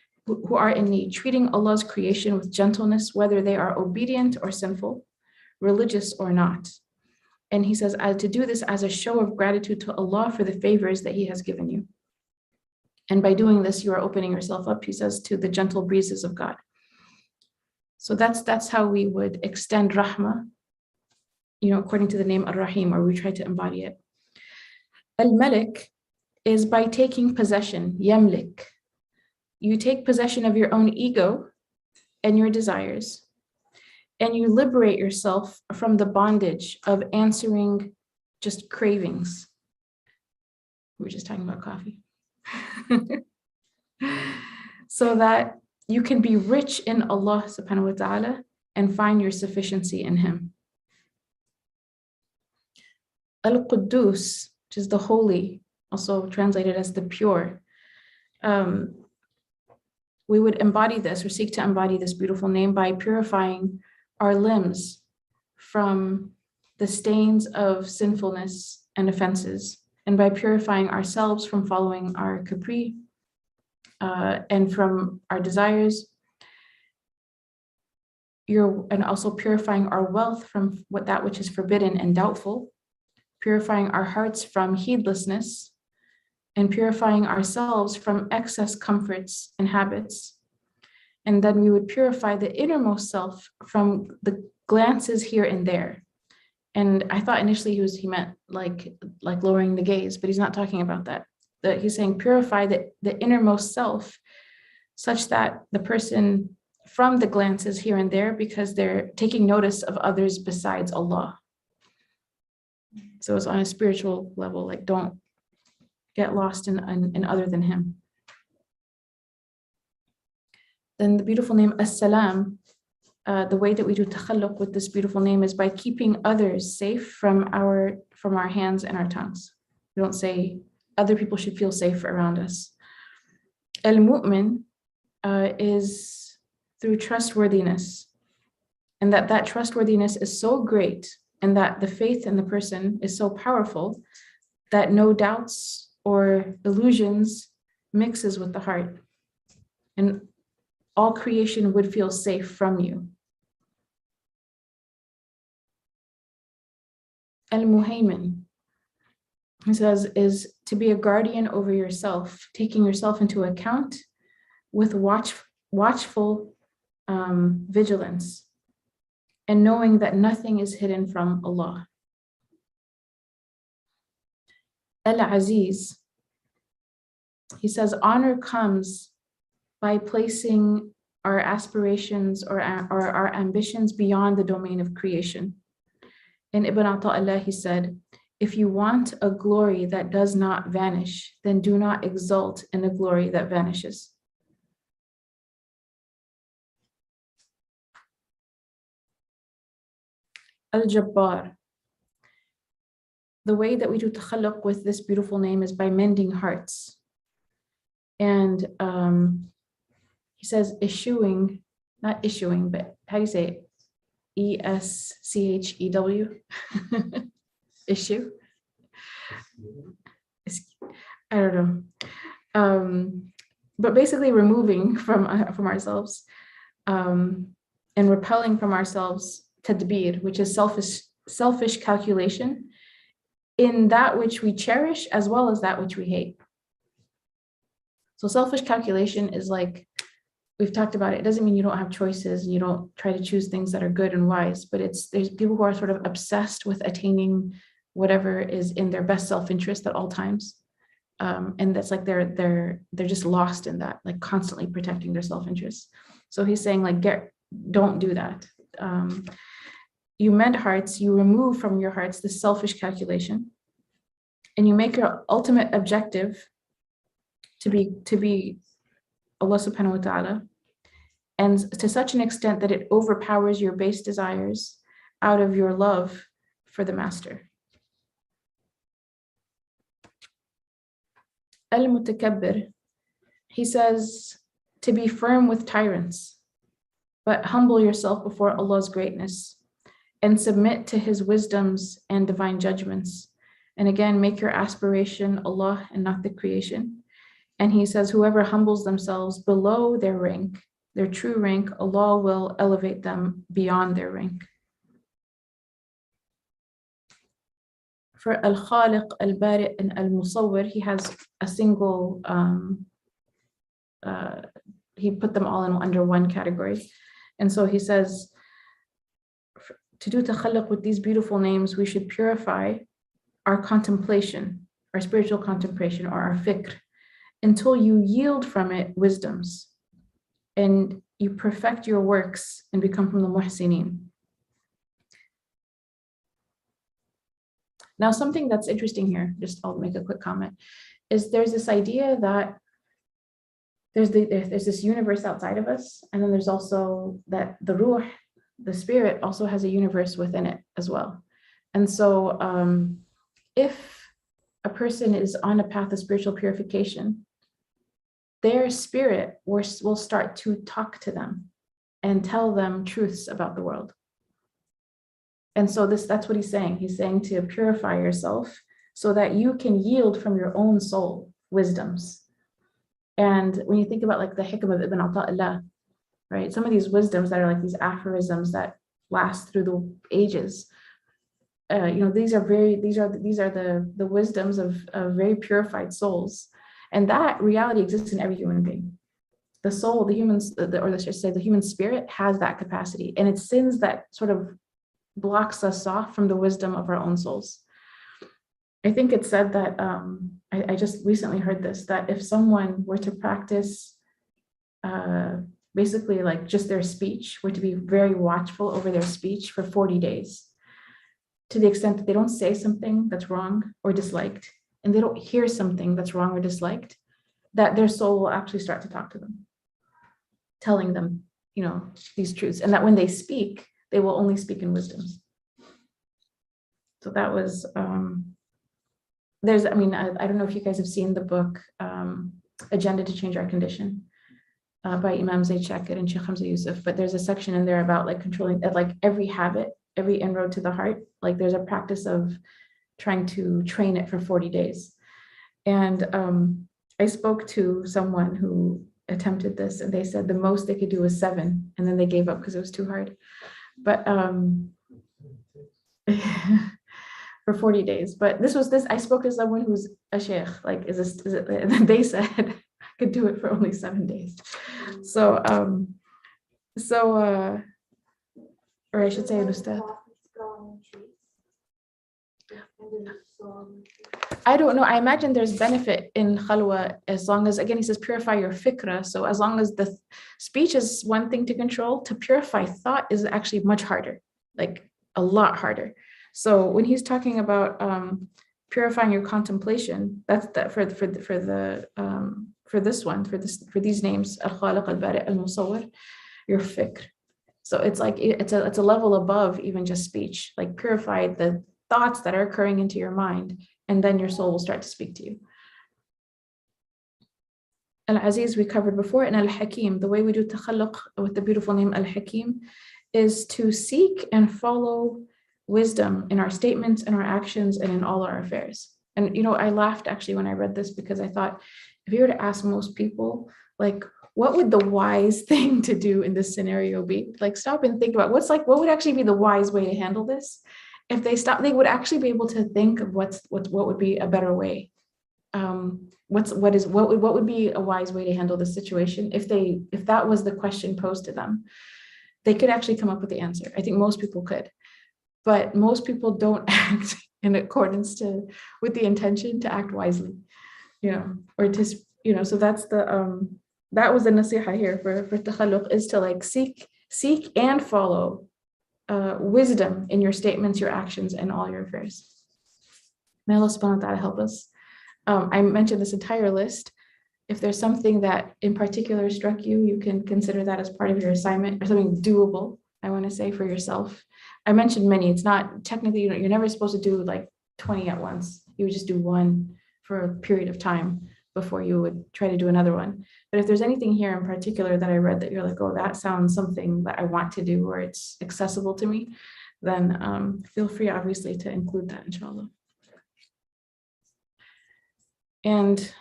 treating Allah's creation with gentleness, whether they are obedient or sinful, religious or not. And he says, to do this as a show of gratitude to Allah for the favors that he has given you. And by doing this, you are opening yourself up, he says, to the gentle breezes of God. So that's how we would extend rahmah, according to the name Ar-Rahim, or we try to embody it. Al-Malik is by taking possession, yamlik. You take possession of your own ego and your desires, and you liberate yourself from the bondage of answering just cravings. We were just talking about coffee. So that you can be rich in Allah subhanahu wa ta'ala and find your sufficiency in him. Al-Quddus, which is the holy, also translated as the pure. we would embody this or seek to embody this beautiful name by purifying our limbs from the stains of sinfulness and offenses, and by purifying ourselves from following our capri and from our desires. And also purifying our wealth from that which is forbidden and doubtful, purifying our hearts from heedlessness, and purifying ourselves from excess comforts and habits. And then we would purify the innermost self from the glances here and there. And I thought initially he meant like lowering the gaze, but he's not talking about that. He's saying purify the innermost self such that the person from the glances here and there, because they're taking notice of others besides Allah. So it's on a spiritual level, like don't get lost in other than him. Then the beautiful name As-Salam, the way that we do takhalluq with this beautiful name is by keeping others safe from our hands and our tongues. We don't say other people should feel safe around us. Al-Mu'min is through trustworthiness, and that trustworthiness is so great, and that the faith in the person is so powerful that no doubts or illusions mixes with the heart, and all creation would feel safe from you. Al-Muhaymin, he says, is to be a guardian over yourself, taking yourself into account with watchful vigilance, and knowing that nothing is hidden from Allah. Al-Aziz, he says, honor comes by placing our aspirations or our ambitions beyond the domain of creation. In Ibn Ata'Allah, he said, if you want a glory that does not vanish, then do not exult in a glory that vanishes. Al-Jabbar, the way that we do takhalluq with this beautiful name is by mending hearts. And he says not issuing, but how do you say it? ESCHEW, issue. I don't know. But basically removing from ourselves and repelling from ourselves tadbir, which is selfish calculation in that which we cherish as well as that which we hate. So selfish calculation is like, we've talked about it. It doesn't mean you don't have choices. You don't try to choose things that are good and wise, but there's people who are sort of obsessed with attaining whatever is in their best self-interest at all times. And that's like they're just lost in that, like constantly protecting their self-interest. So he's saying like, don't do that. You mend hearts, you remove from your hearts the selfish calculation, and you make your ultimate objective to be Allah subhanahu wa ta'ala, and to such an extent that it overpowers your base desires out of your love for the master. Al-Mutakabbir, he says, to be firm with tyrants, but humble yourself before Allah's greatness and submit to his wisdoms and divine judgments. And again, make your aspiration Allah and not the creation. And he says, whoever humbles themselves below their rank, their true rank, Allah will elevate them beyond their rank. For Al-Khaliq, Al-Bari', and Al-Musawwir, he has a single, he put them all in under one category. And so he says, to do takhalluq with these beautiful names, we should purify our contemplation, our spiritual contemplation, or our fikr, until you yield from it wisdoms and you perfect your works and become from the muhsinin. Now, something that's interesting here, just I'll make a quick comment, is there's this idea that there's this universe outside of us, and then there's also that the ruh, the spirit, also has a universe within it as well. And so if a person is on a path of spiritual purification, their spirit will start to talk to them and tell them truths about the world. And so that's what he's saying. He's saying to purify yourself so that you can yield from your own soul wisdoms. And when you think about like the hikmah of Ibn Ata'illah, right? Some of these wisdoms that are like these aphorisms that last through the ages, these are the wisdoms of very purified souls. And that reality exists in every human being. The soul, the human spirit has that capacity. And it's sins that sort of blocks us off from the wisdom of our own souls. I think it's said that, I just recently heard this, that if someone were to practice basically like just their speech, were to be very watchful over their speech for 40 days, to the extent that they don't say something that's wrong or disliked, and they don't hear something that's wrong or disliked, that their soul will actually start to talk to them, telling them, these truths, and that when they speak, they will only speak in wisdoms. So that was, I don't know if you guys have seen the book, Agenda to Change Our Condition, by Imam Zaid Shakir and Shaykh Hamza Yusuf, but there's a section in there about like controlling, like every habit, every inroad to the heart, like there's a practice of trying to train it for 40 days. And I spoke to someone who attempted this, and they said the most they could do was 7, and then they gave up because it was too hard. But for 40 days. But I spoke to someone who's a sheikh, like, and they said I could do it for only 7 days. So, or I should say an ustad. I don't know. I imagine there's benefit in khalwa as long as, again, he says, purify your fikra. So as long as the speech is one thing to control, to purify thought is actually much harder, like a lot harder. So when he's talking about purifying your contemplation, that's that for these names, al-khaliq, al-bari', al-musawwir, your fikr. So it's like it's a level above even just speech, like purify the thoughts that are occurring into your mind, and then your soul will start to speak to you. Al-Aziz we covered before, and Al-Hakim, the way we do takhalluq with the beautiful name Al-Hakim is to seek and follow wisdom in our statements and our actions and in all our affairs. And I laughed actually when I read this, because I thought, if you were to ask most people, like, what would the wise thing to do in this scenario be? Like, stop and think about what would actually be the wise way to handle this. If they stop, they would actually be able to think of what would be a better way. What would be a wise way to handle the situation? If that was the question posed to them, they could actually come up with the answer. I think most people could, but most people don't act in accordance with the intention to act wisely, or to, so that's that was the nasiha here for takhalluq, is to like seek and follow wisdom in your statements, your actions, and all your affairs. May Allah subhanahu wa ta'ala help us. I mentioned this entire list. If there's something that in particular struck you, you can consider that as part of your assignment, or something doable, I want to say, for yourself. I mentioned many. It's not technically, you're never supposed to do like 20 at once. You would just do one for a period of time before you would try to do another one. But if there's anything here in particular that I read that you're like, oh, that sounds something that I want to do, or it's accessible to me, then feel free, obviously, to include that, inshallah. And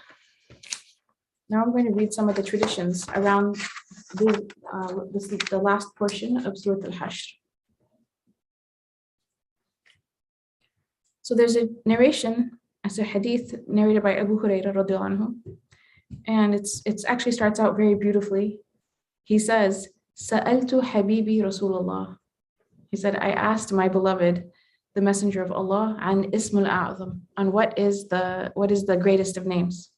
now I'm going to read some of the traditions around the last portion of Surah Al Hashr. So there's a narration, as a hadith narrated by Abu Hurairah radiallahu anhu, and it's actually starts out very beautifully. He says, "Sa'altu Habibi Rasulullah." He said, I asked my beloved, the Messenger of Allah, an Ismul A'zam, on what is the greatest of names.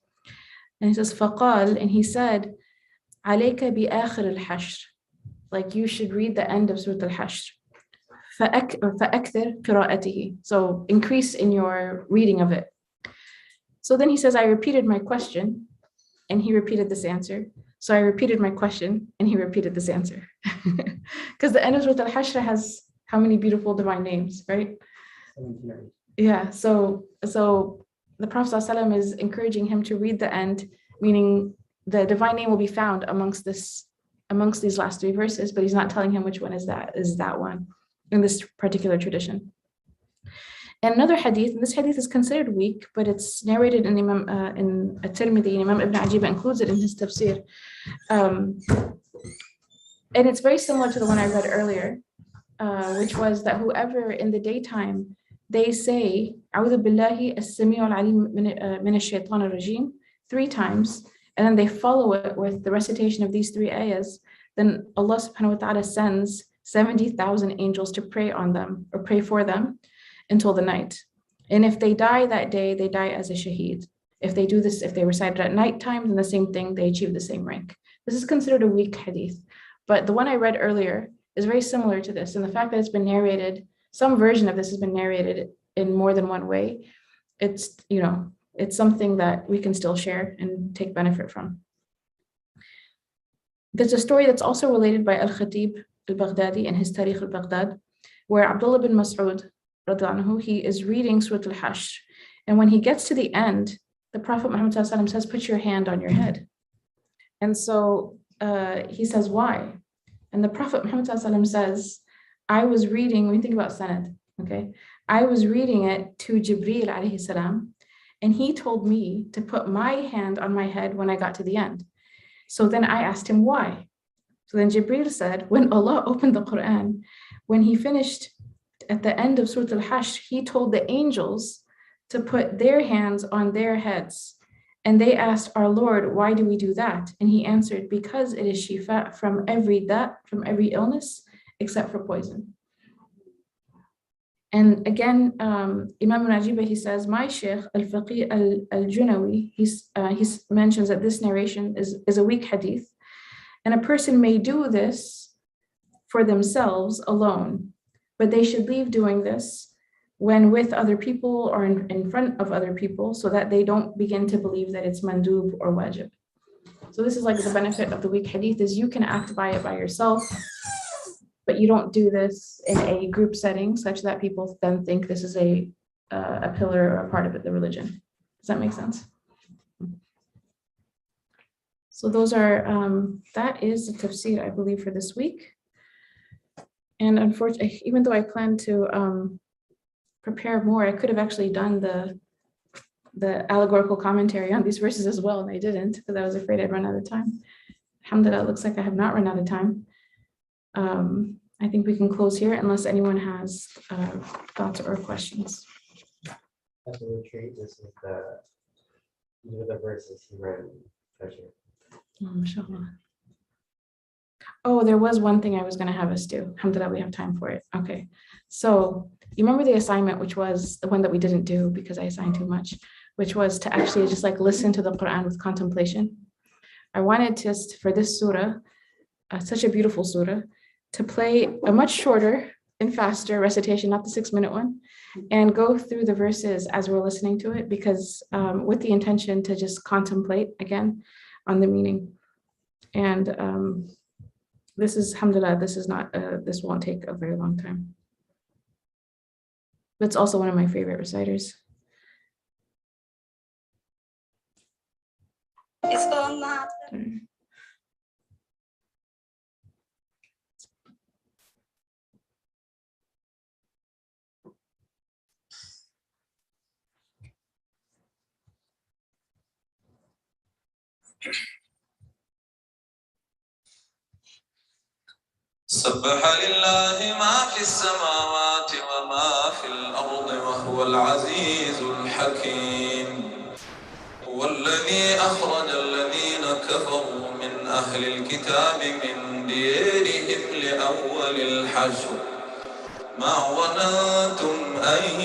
And he says, فقال, and he said, عليك بآخر الحشر, like you should read the end of Surah Al Hashr. فأكثر قراءته, so increase in your reading of it. So then he says, I repeated my question, and he repeated this answer. So I repeated my question, and he repeated this answer. Because the end of Surah Al Hashr has how many beautiful divine names, right?
17.
Yeah, so the Prophet ﷺ is encouraging him to read the end, meaning the divine name will be found amongst these last three verses, but he's not telling him which one is that one in this particular tradition. And another hadith, and this hadith is considered weak, but it's narrated in in At-Tirmidhi, Imam Ibn Ajib includes it in his tafsir. And it's very similar to the one I read earlier, which was that whoever in the daytime, they say, A'udhu billahi as-sami'ul alim min ash-shaytan ar-rajim, 3 times, and then they follow it with the recitation of these 3 ayahs, then Allah subhanahu wa ta'ala sends 70,000 angels to pray on them or pray for them until the night. And if they die that day, they die as a shaheed. If they do this, if they recite it at nighttime, then the same thing, they achieve the same rank. This is considered a weak hadith. But the one I read earlier is very similar to this. And the fact that it's been narrated, some version of this has been narrated in more than one way, it's something that we can still share and take benefit from. There's a story that's also related by Al-Khatib al-Baghdadi in his Tarikh al-Baghdad, where Abdullah bin Mas'ud, he is reading Surah Al Hashr. And when he gets to the end, the Prophet Muhammad says, put your hand on your head. And so he says, why? And the Prophet Muhammad says, I was reading, when you think about Sanad, okay, I was reading it to Jibreel alayhi salam, and he told me to put my hand on my head when I got to the end. So then I asked him why. So then Jibreel said, when Allah opened the Quran, when he finished at the end of Surah Al Hashr, he told the angels to put their hands on their heads. And they asked our Lord, why do we do that? And he answered, because it is shifa from every from every illness, except for poison. And again, Imam Najiba, he says, my Shaykh al-Faqih al-Junawi, he mentions that this narration is a weak hadith. And a person may do this for themselves alone, but they should leave doing this when with other people or in front of other people, so that they don't begin to believe that it's mandub or wajib. So this is like the benefit of the weak hadith, is you can act by it by yourself, but you don't do this in a group setting such that people then think this is a pillar or a part of the religion. Does that make sense? So those are, that is the tafsir, I believe, for this week. And unfortunately, even though I planned to prepare more, I could have actually done the allegorical commentary on these verses as well, and I didn't because I was afraid I'd run out of time. Alhamdulillah, it looks like I have not run out of time. I think we can close here unless anyone has thoughts or questions.
At the retreat, these are the verses he read.
Oh, mashallah. Oh, there was one thing I was going to have us do. Alhamdulillah, we have time for it. Okay. So you remember the assignment, which was the one that we didn't do because I assigned too much, which was to actually just like listen to the Quran with contemplation. I wanted just for this surah, such a beautiful surah, to play a much shorter and faster recitation, not the 6-minute one, and go through the verses as we're listening to it, because with the intention to just contemplate again on the meaning. And this is, alhamdulillah, this is not, this won't take a very long time. But it's also one of my favorite reciters.
سبح لله ما في السماوات وما في الأرض وهو العزيز الحكيم هو الذي أخرج الذين كفروا من أهل الكتاب من ديرهم لأول الحشر ما ظننتم أن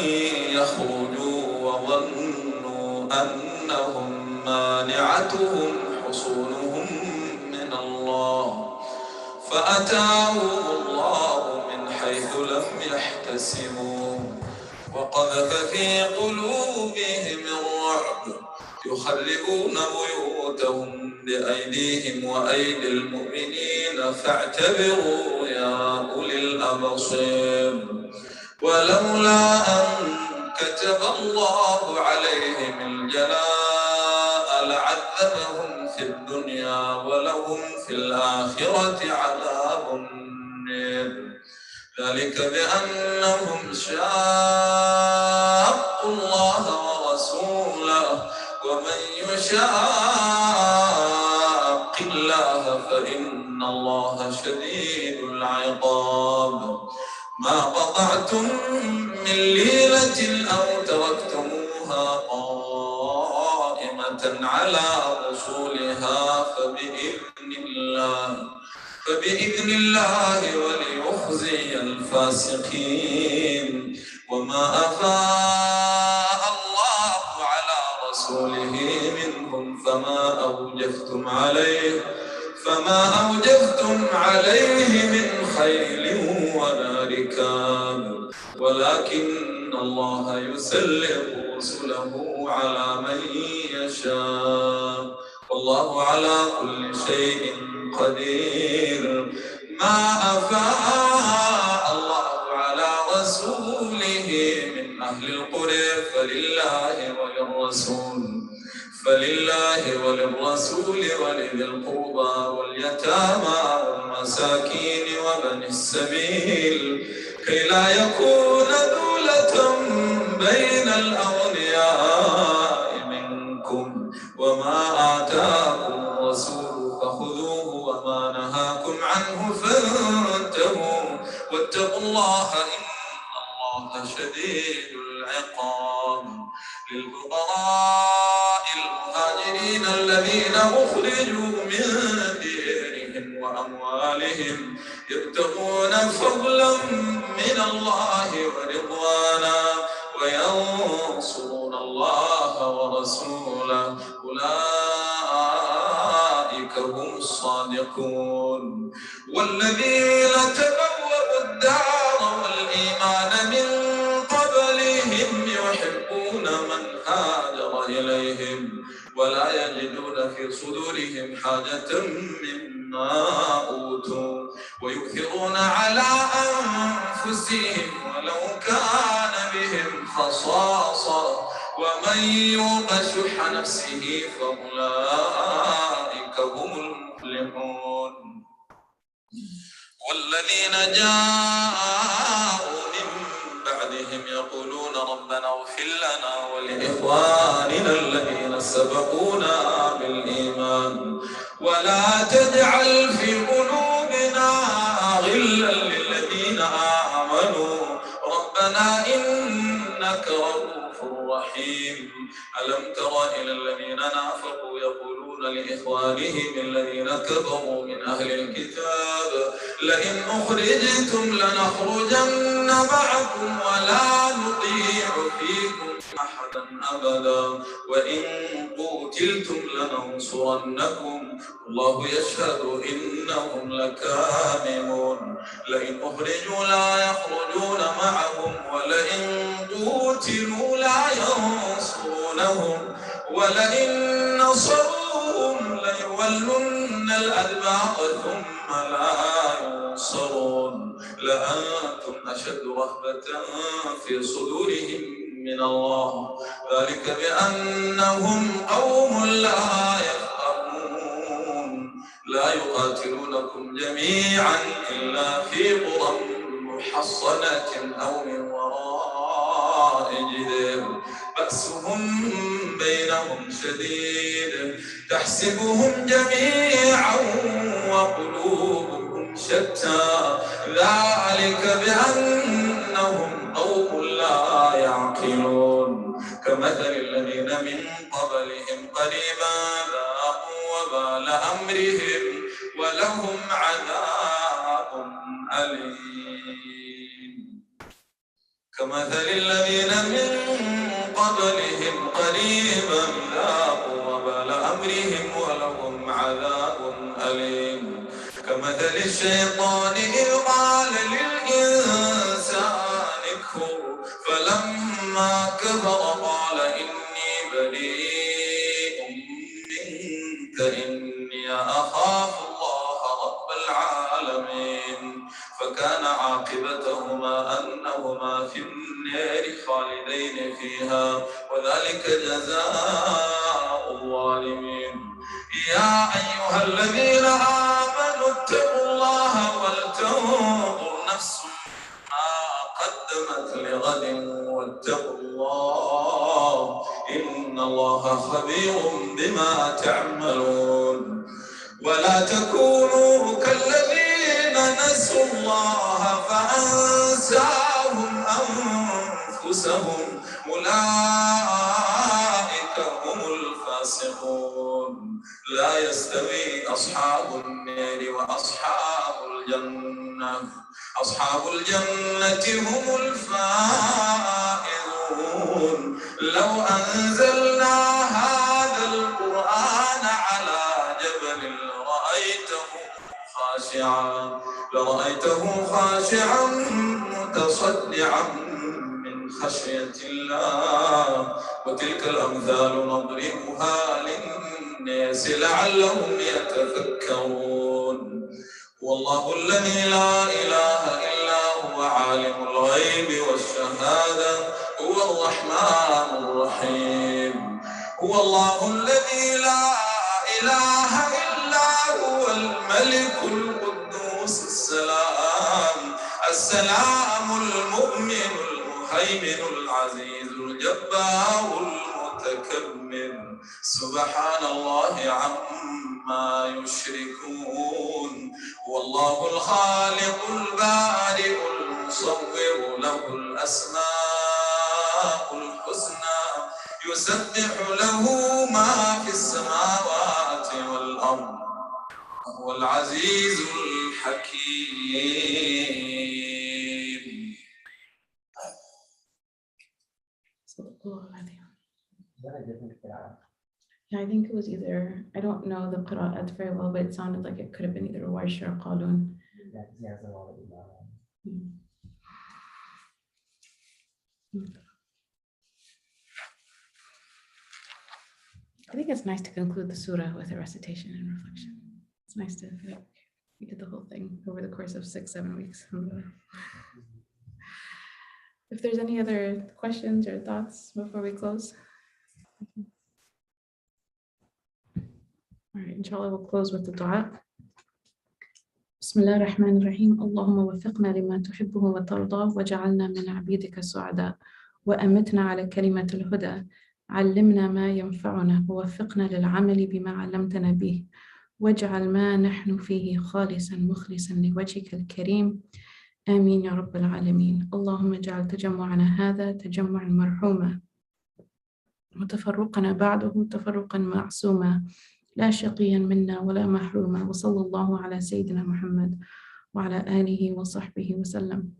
يخرجوا وظنوا أنهم مانعتهم حصونهم من الله فأتاهم الله من حيث لم يحتسبوا وقذف في قلوبهم الرعب يخربون بيوتهم بأيديهم وأيدي المؤمنين فاعتبروا يا أولي الأبصير ولولا أن كتب الله عليهم الجلاء لعذبهم في الدنيا الدنيا ولهم في الآخرة عذاب النار. ذلك بأنهم شاقوا الله ورسوله ومن يشاق الله فإن الله شديد العقاب. ما قطعتم من ليلة أو تركتموها قائمة على أصولها فبإذن الله وليخزي الفاسقين. وما أفاء الله على رسوله منهم فما أوجفتم عليه من خيل ولا ركاب ولكن الله يسلط رسله على من يشاء والله على كل شيء قدير. ما أفاء الله على رسوله من أهل القرى فلله وللرسول ولذي القربى واليتامى والمساكين وابن السبيل كي لا يكون دولة بين الأغنياء منكم. وما آتاكم الرسول فخذوه وما نهاكم عنه فانتهوا واتقوا الله إن الله شديد العقاب. للفقراء المهاجرين الذين أخرجوا من ديرهم وأموالهم يبتغون فضلا من الله ورضوانا وينصرون الله ورسوله أولئك هم الصادقون. والذين تبوأوا الدار والإيمان من قبلهم يحبون من هاجر إليهم ولا يجدون في صدورهم حاجة مما أوتوا ويؤثرون على أنفسهم ولو كان بهم خصاصة ومن يوق شح نفسه فأولئك هم المفلحون. والذين جاءوا من بعدهم يقولون ربنا اغفر لنا ولإخواننا الذين سبقونا بالإيمان ولا تجعل في قلوبنا غلا للذين آمنوا ربنا إنك رؤوف رحيم. ألم تر إلى الذين نافقوا يقولون لإخوانهم الذين كفروا من أهل الكتاب لئن أخرجتم لنخرجن معكم ولا نطيع فيكم أحدا أبدا وإن قتلتم لننصرنكم الله يشهد إنهم لكاذبون. لئن أخرجوا لا يخرجون معهم ولئن قتلوا لا ينصرونهم ولئن نصروهم ليولن الأدبار ثم لا ينصرون. لأنتم أشد رهبة في صدورهم من الله ذلك بأنهم قوم لا يفقهون. لا يقاتلونكم جميعا إلا في قرى محصنة أو من وراء جدار بأسهم بينهم شديد تحسبهم جميعا وقلوبهم شتى ذلك بأنهم قوم لا يعقلون. كمثل الذين من قبلهم قريبا ذاقوا وبال أمرهم ولهم عذاب أليم. كمثل الذين من قبلهم قريبا ذاقوا وبال أمرهم ولهم عذاب أليم. كمثل الشيطان إذ قال للإنسان اكفر فلما كفر قال إني بريء منك إني أخاف الله رب العالمين. فكان عاقبتهما أنهما في النار خالدين فيها وذلك جزاء الظالمين. يا أيها الذين آمنوا اتقوا الله ولتنظر نفس ما قدمت لغد واتقوا الله إن الله خبير بما تعملون. ولا تكونوا كالذين نسوا الله فأنساهم أنفسهم أولئك هم الفاسقون. لا يستوي أصحاب النار وأصحاب الجنة أصحاب الجنة هم الفائزون. لو أنزلنا هذا القرآن على جبل لرأيته خاشعا متصدعا من خشية الله. وتلك الأمثال نضربها للناس لعلهم يتفكرون. والله الذي لا إله إلا هو عالم الغيب والشهادة هو الرحمن الرحيم. هو الله الذي لا إله إلا هو الملك القدوس السلام المؤمن المهيمن العزيز الجبار المتكبر. سبحان الله عما يشركون. والله الخالق البارئ المصور له الأسماء الحسنى يسبح له ما في السماوات والأرض وهو العزيز الحكيم.
Is that a different qira'ah?
Yeah, I think it was either, I don't know the qira'at very well, but it sounded like it could have been either Warsh or Qalun.
Yeah, because he has a lot of imam.
I think it's nice to conclude the surah with a recitation and reflection. It's nice to feel like we did the whole thing over the course of 6-7 weeks. If there's any other questions or thoughts before we close. All right, inshallah, we'll close with the dua. Bismillah ar-Rahman ar-Rahim. Allahumma wafiqna lima tuhibbuhu wa tardah wa ja'alna min abidika su'ada wa amitna ala kalimat al-huda. علمنا ما ينفعنا ووفقنا للعمل بما علمتنا به واجعل ما نحن فيه خالصا مخلصا لوجهك الكريم آمين يا رب العالمين. اللهم اجعل تجمعنا هذا تجمعا مرحوما وتفرقنا بعده تفرقا معصوما لا شقيا منا ولا محروما. وصلى الله على سيدنا محمد وعلى آله وصحبه وسلم.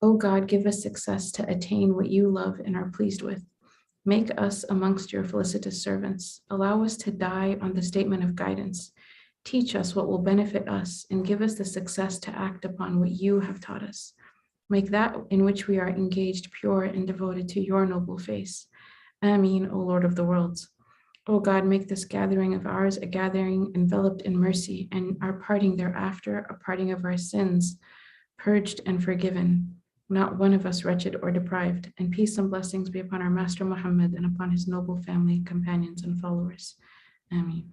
O God, give us success to attain what you love and are pleased with. Make us amongst your felicitous servants. Allow us to die on the statement of guidance. Teach us what will benefit us and give us the success to act upon what you have taught us. Make that in which we are engaged pure and devoted to your noble face. Ameen, O Lord of the worlds. O God, make this gathering of ours a gathering enveloped in mercy, and our parting thereafter a parting of our sins, purged and forgiven. Not one of us wretched or deprived, and peace and blessings be upon our Master Muhammad and upon his noble family, companions, and followers. Ameen.